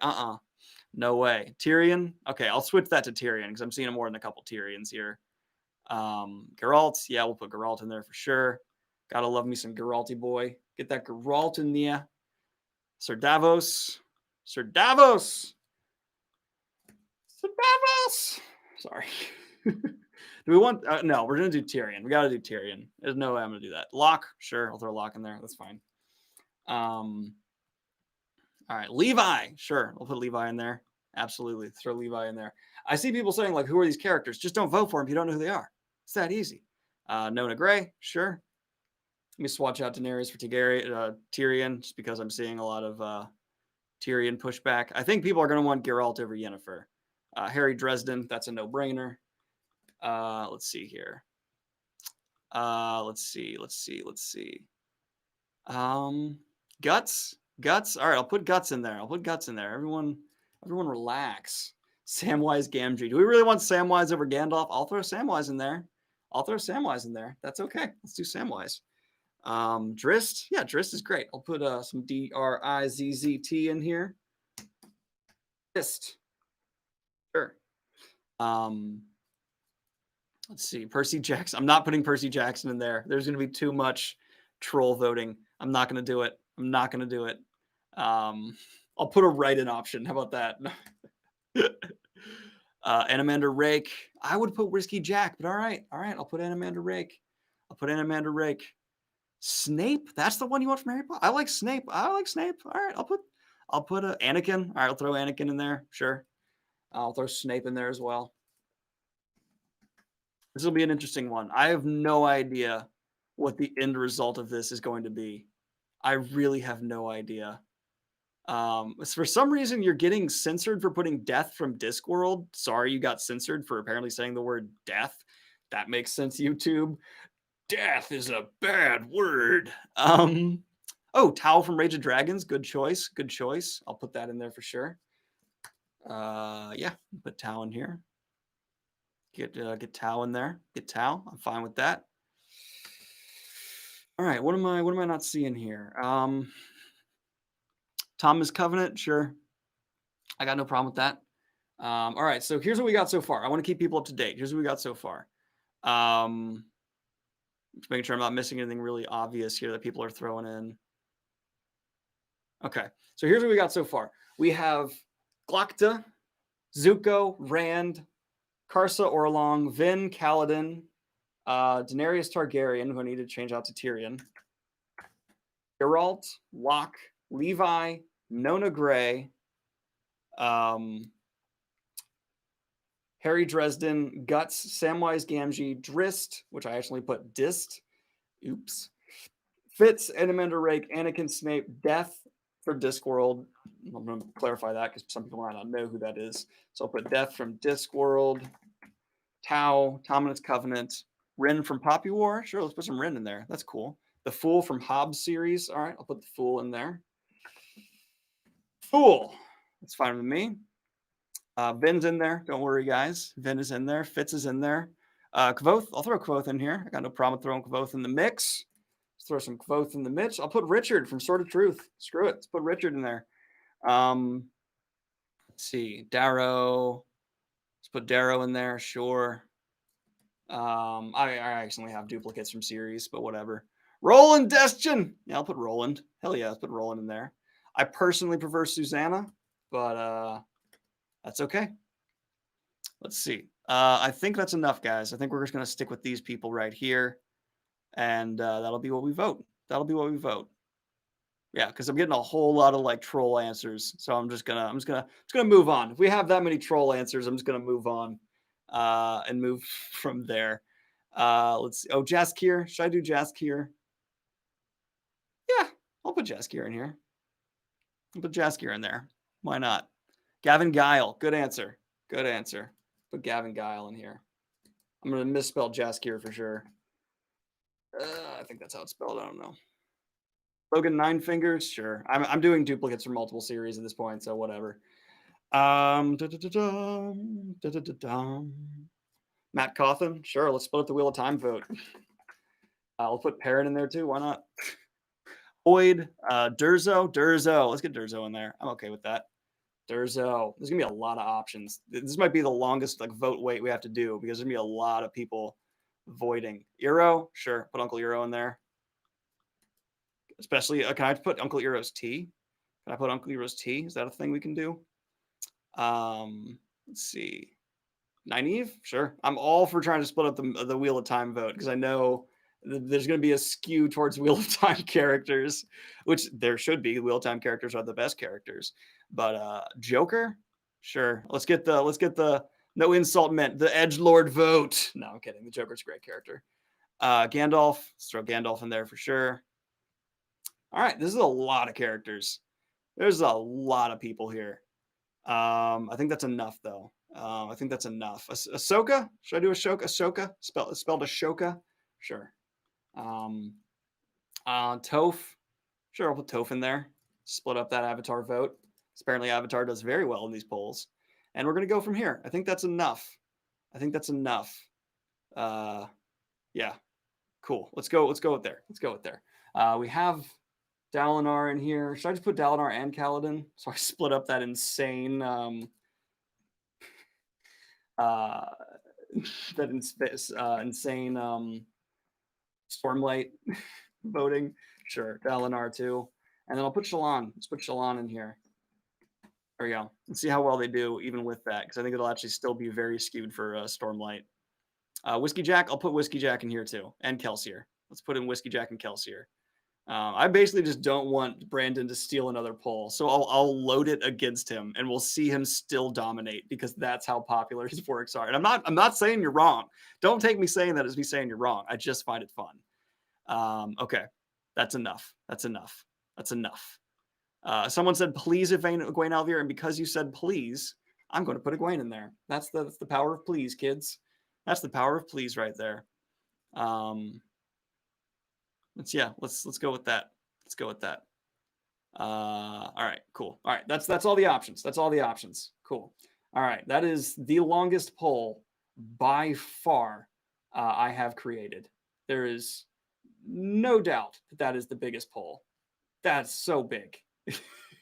no way. Tyrion. Okay, I'll switch that to Tyrion because I'm seeing more than a couple Tyrions here. Geralt. Yeah, we'll put Geralt in there for sure. Gotta love me some Geralty boy. Get that Geralt in there. Sir Davos. Sorry. Do we want? No, we're gonna do Tyrion. We gotta do Tyrion. There's no way I'm gonna do that. Locke, sure. I'll throw Locke in there. That's fine. All right, Levi. Sure, we'll put Levi in there. Absolutely, throw Levi in there. I see people saying like, "Who are these characters?" Just don't vote for them if you don't know who they are. It's that easy. Nona Grey, sure. Let me swatch out Daenerys for Tyrion, just because I'm seeing a lot of Tyrion pushback. I think people are going to want Geralt over Yennefer. Harry Dresden, that's a no-brainer. Let's see here. Let's see. Guts. All right, I'll put Guts in there. Everyone relax. Samwise Gamgee. Do we really want Samwise over Gandalf? I'll throw Samwise in there. That's okay. Let's do Samwise. Drizzt. Yeah, Drizzt is great. I'll put some Drizzzt in here. Drizzt. Sure. Let's see. Percy Jackson. I'm not putting Percy Jackson in there. There's going to be too much troll voting. I'm not going to do it. I'll put a write-in option. How about that? Anamander Rake. I would put Whiskey Jack, but all right. I'll put Anamander Rake. Snape. That's the one you want from Harry Potter. I like Snape. All right. I'll put Anakin. All right. I'll throw Anakin in there. Sure. I'll throw Snape in there as well. This will be an interesting one. I have no idea what the end result of this is going to be. I really have no idea. For some reason, you're getting censored for putting death from Discworld. Sorry, you got censored for apparently saying the word death. That makes sense, YouTube. Death is a bad word. Tao from Rage of Dragons. Good choice. I'll put that in there for sure. Yeah, put Tao in here. Get Tao in there. Get Tao. I'm fine with that. All right, what am I not seeing here? Thomas Covenant, sure. I got no problem with that. All right, so here's what we got so far. I want to keep people up to date. Here's what we got so far. Just making sure I'm not missing anything really obvious here that people are throwing in. Okay, so here's what we got so far. We have Glokta, Zuko, Rand, Karsa Orlong, Vin, Kaladin, Daenerys Targaryen, who I need to change out to Tyrion. Geralt, Locke, Levi, Nona Grey, Harry Dresden, Guts, Samwise Gamgee, Drist, which I actually put Dist. Oops. Fitz, Edmund Rake, Anakin Snape, Death for Discworld. I'm going to clarify that because some people might not know who that is. So I'll put Death from Discworld. Tau, Dominus Covenant. Rin from Poppy War. Sure, let's put some Rin in there. That's cool. The Fool from Hobbs series. All right, I'll put the Fool in there. Fool. That's fine with me. Vin's in there. Don't worry, guys. Vin is in there. Fitz is in there. Kvothe. I'll throw Kvothe in here. I got no problem throwing Kvothe in the mix. Let's throw some Kvothe in the mix. I'll put Richard from Sword of Truth. Screw it. Let's put Richard in there. Let's see. Darrow. Let's put Darrow in there. Sure. I accidentally have duplicates from series, but whatever. Roland Destin. Yeah, I'll put Roland. Hell yeah, let's put Roland in there. I personally prefer Susanna, but that's okay. Let's see. I think that's enough, guys. I think we're just going to stick with these people right here. And that'll be what we vote. That'll be what we vote. Yeah, because I'm getting a whole lot of like troll answers. So I'm just gonna move on. If we have that many troll answers, I'm just gonna move on and move from there. Let's see. Oh, Jaskier. Should I do Jaskier? Yeah, I'll put Jaskier in here. I'll put Jaskier in there. Why not? Gavin Guile. Good answer. Good answer. Put Gavin Guile in here. I'm going to misspell Jaskier for sure. I think that's how it's spelled. I don't know. Logan Nine Fingers. Sure. I'm doing duplicates for multiple series at this point, so whatever. Matt Cawthon. Sure. Let's split up the Wheel of Time vote. I'll put Perrin in there too. Why not? Boyd, Durzo. Let's get Durzo in there. I'm okay with that. Durzo. There's gonna be a lot of options. This might be the longest like vote wait we have to do because there's gonna be a lot of people voiding. Eero, sure. Put Uncle Eero in there. Especially, can I put Uncle Eero's tea? Can I put Uncle Eero's tea? Is that a thing we can do? Let's see. Nynaeve, sure. I'm all for trying to split up the Wheel of Time vote because I know there's going to be a skew towards Wheel of Time characters, which there should be. Wheel of Time characters are the best characters. But Joker, sure. Let's get the no insult meant the edgelord vote. No, I'm kidding. The Joker's a great character. Gandalf, let's throw Gandalf in there for sure. All right, this is a lot of characters. There's a lot of people here. I think that's enough though. I think that's enough. Ahsoka? Should I do Ahsoka? Spelled Ashoka? Sure. Toph. Sure, I'll put Toph in there. Split up that Avatar vote. Apparently Avatar does very well in these polls. And we're going to go from here. I think that's enough. Yeah. Cool. Let's go with there. We have Dalinar in here. Should I just put Dalinar and Kaladin? So I split up that insane insane Stormlight voting. Sure, Dalinar too. And then I'll put Shallan. Let's put Shallan in here. There we go. Let's see how well they do even with that, because I think it'll actually still be very skewed for Stormlight. Whiskey Jack, I'll put Whiskey Jack in here too. And Kelsier. Let's put in Whiskey Jack and Kelsier. I basically just don't want Brandon to steal another poll, so I'll load it against him, and we'll see him still dominate because that's how popular his works are. And I'm not saying you're wrong. Don't take me saying that as me saying you're wrong. I just find it fun. Okay, that's enough. Someone said please Egwene Alvier, and because you said please, I'm going to put Egwene in there. That's the power of please, kids. That's the power of please right there. Let's go with that. All right, cool. All right, that's all the options. Cool. All right, that is the longest poll by far I have created. There is no doubt that is the biggest poll. That's so big.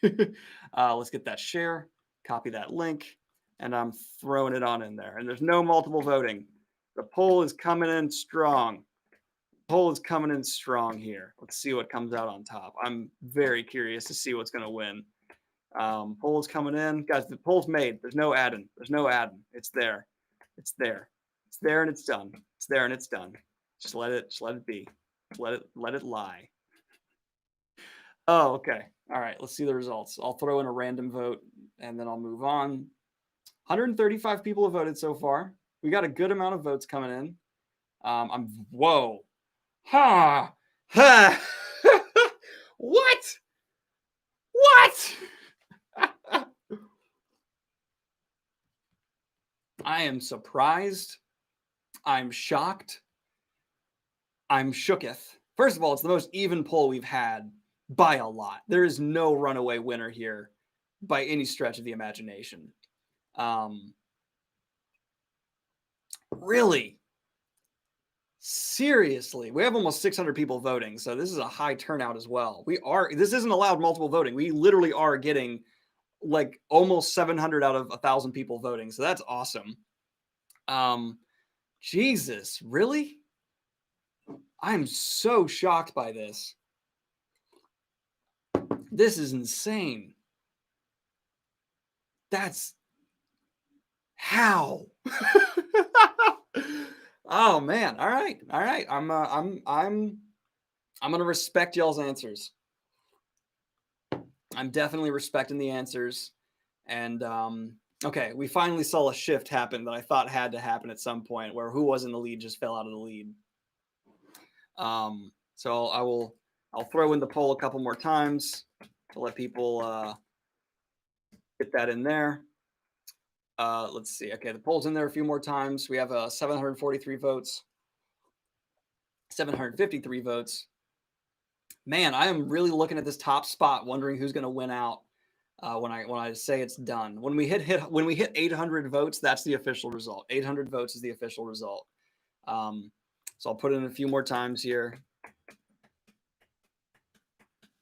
Let's get that share, copy that link, and I'm throwing it on in there. And there's no multiple voting. The poll is coming in strong. Here. Let's see what comes out on top. I'm very curious to see what's going to win. Poll's coming in. Guys, the poll's made. There's no add-in. It's there. And it's done. Just let it be. Let it lie. Oh, okay. All right. Let's see the results. I'll throw in a random vote and then I'll move on. 135 people have voted so far. We got a good amount of votes coming in. Whoa. Ha. Ha. What? What? I am surprised. I'm shocked. I'm shooketh. First of all, it's the most even poll we've had by a lot. There is no runaway winner here by any stretch of the imagination. Really? Seriously, we have almost 600 people voting, so this is a high turnout as well. This isn't allowed multiple voting. We literally are getting like almost 700 out of 1,000 people voting, so that's awesome. Jesus, really? I'm so shocked by this. This is insane. That's how. Oh man. All right. I'm gonna respect y'all's answers. I'm definitely respecting the answers. And okay, we finally saw a shift happen that I thought had to happen at some point, where who was in the lead just fell out of the lead. So I'll throw in the poll a couple more times to let people get that in there. Let's see. Okay, the poll's in there a few more times. We have 743 votes, 753 votes. Man, I am really looking at this top spot, wondering who's going to win out when I say it's done. When we hit 800 votes, that's the official result. 800 votes is the official result. So I'll put it in a few more times here.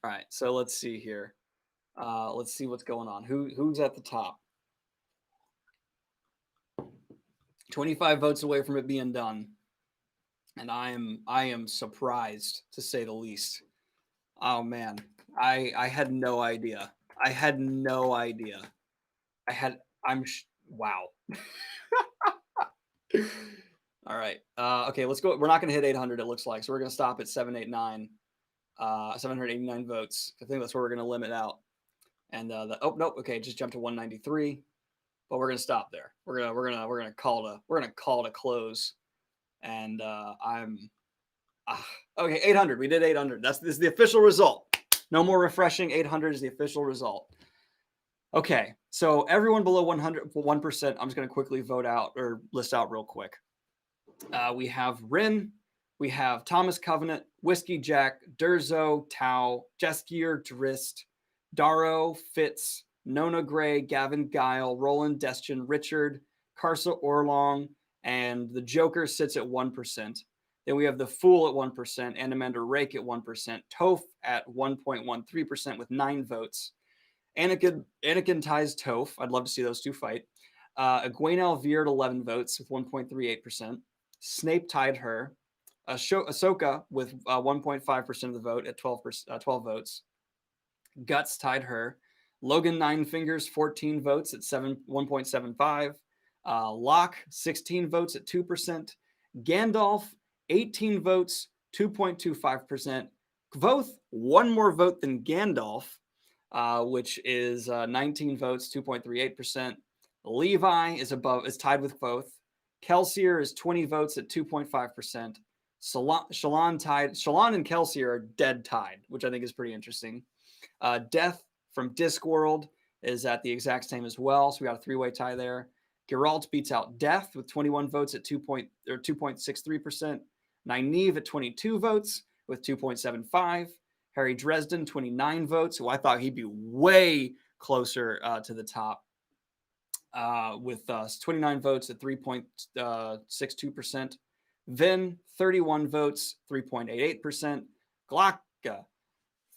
All right, so let's see here. Let's see what's going on. Who's at the top? 25 votes away from it being done, and I am surprised, to say the least. Oh man, I had no idea. I had no idea. Wow. All right. Okay, let's go. We're not going to hit 800. It looks like, so we're going to stop at 789. 789 votes. I think that's where we're going to limit out. And oh nope. Okay, just jumped to 193. But we're gonna stop there. We're gonna call it a close. And okay, 800. We did 800. This is the official result. No more refreshing. 800 is the official result. Okay, so everyone below 1%, I'm just gonna quickly vote out or list out real quick. We have Rin, we have Thomas Covenant, Whiskey Jack, Durzo, Tau, Jeskier, Drist, Darrow, Fitz, Nona Gray, Gavin Guile, Roland Destian, Richard, Karsa Orlong, and the Joker sits at 1%. Then we have the Fool at 1%, and Amanda Rake at 1%, Toph at 1.13% with 9 votes. Anakin ties Toph. I'd love to see those two fight. Egwene Alvear at 11 votes with 1.38%. Snape tied her. Ahsoka with 1.5% of the vote at 12 votes. Guts tied her. Logan Nine Fingers, 14 votes at 1.75. Locke, 16 votes at 2%. Gandalf, 18 votes, 2.25%. Kvothe, one more vote than Gandalf, which is 19 votes, 2.38%. Levi is tied with Kvothe. Kelsier is 20 votes at 2.5%. Shallan and Kelsier are dead tied, which I think is pretty interesting. Death from Discworld is at the exact same as well, so we got a three-way tie there. Geralt beats out Death with 21 votes at 2.63%. Nynaeve at 22 votes with 2.75. Harry Dresden, 29 votes, who I thought he'd be way closer to the top with 29 votes at 3.62%. Vin, 31 votes, 3.88%. Glocka,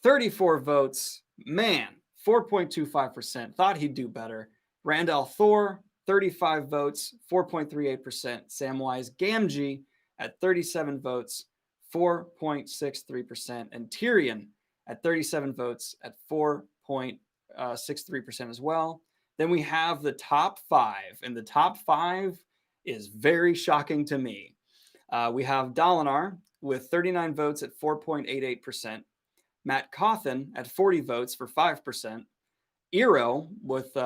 34 votes. Man, 4.25%. Thought he'd do better. Randall Thor, 35 votes, 4.38%. Samwise Gamgee at 37 votes, 4.63%. And Tyrion at 37 votes at 4.63% as well. Then we have the top 5, and the top 5 is very shocking to me. We have Dalinar with 39 votes at 4.88%. Matt Cawthon at 40 votes for 5%. Eero with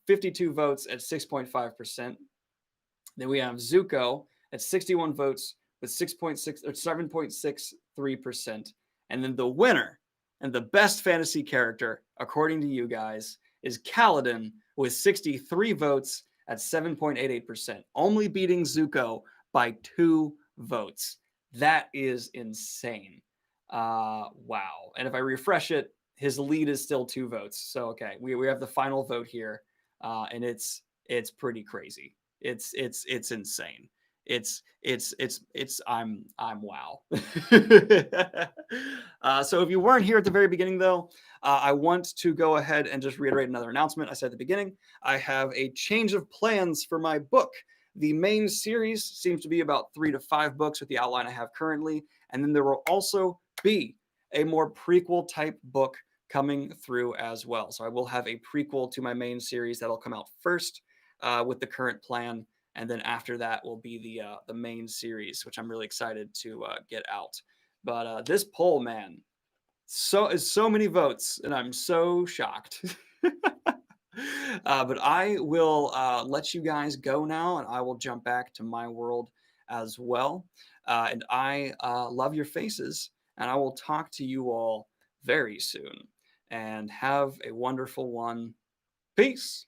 52 votes at 6.5%. Then we have Zuko at 61 votes with 6.6 or 7.63%. And then the winner and the best fantasy character, according to you guys, is Kaladin with 63 votes at 7.88%, only beating Zuko by 2 votes. That is insane. Wow. And if I refresh it, his lead is still 2 votes. So okay, we have the final vote here, and it's pretty crazy. It's insane. It's I'm wow. So if you weren't here at the very beginning, though, I want to go ahead and just reiterate another announcement I said at the beginning. I have a change of plans for my book. The main series seems to be about 3 to 5 books with the outline I have currently, and then there will also be a more prequel type book coming through as well. So I will have a prequel to my main series that'll come out first with the current plan, and then after that will be the main series, which I'm really excited to get out. But this poll, man, so many votes, and I'm so shocked. But I will let you guys go now, and I will jump back to my world as well. And I love your faces, and I will talk to you all very soon. And have a wonderful one. Peace.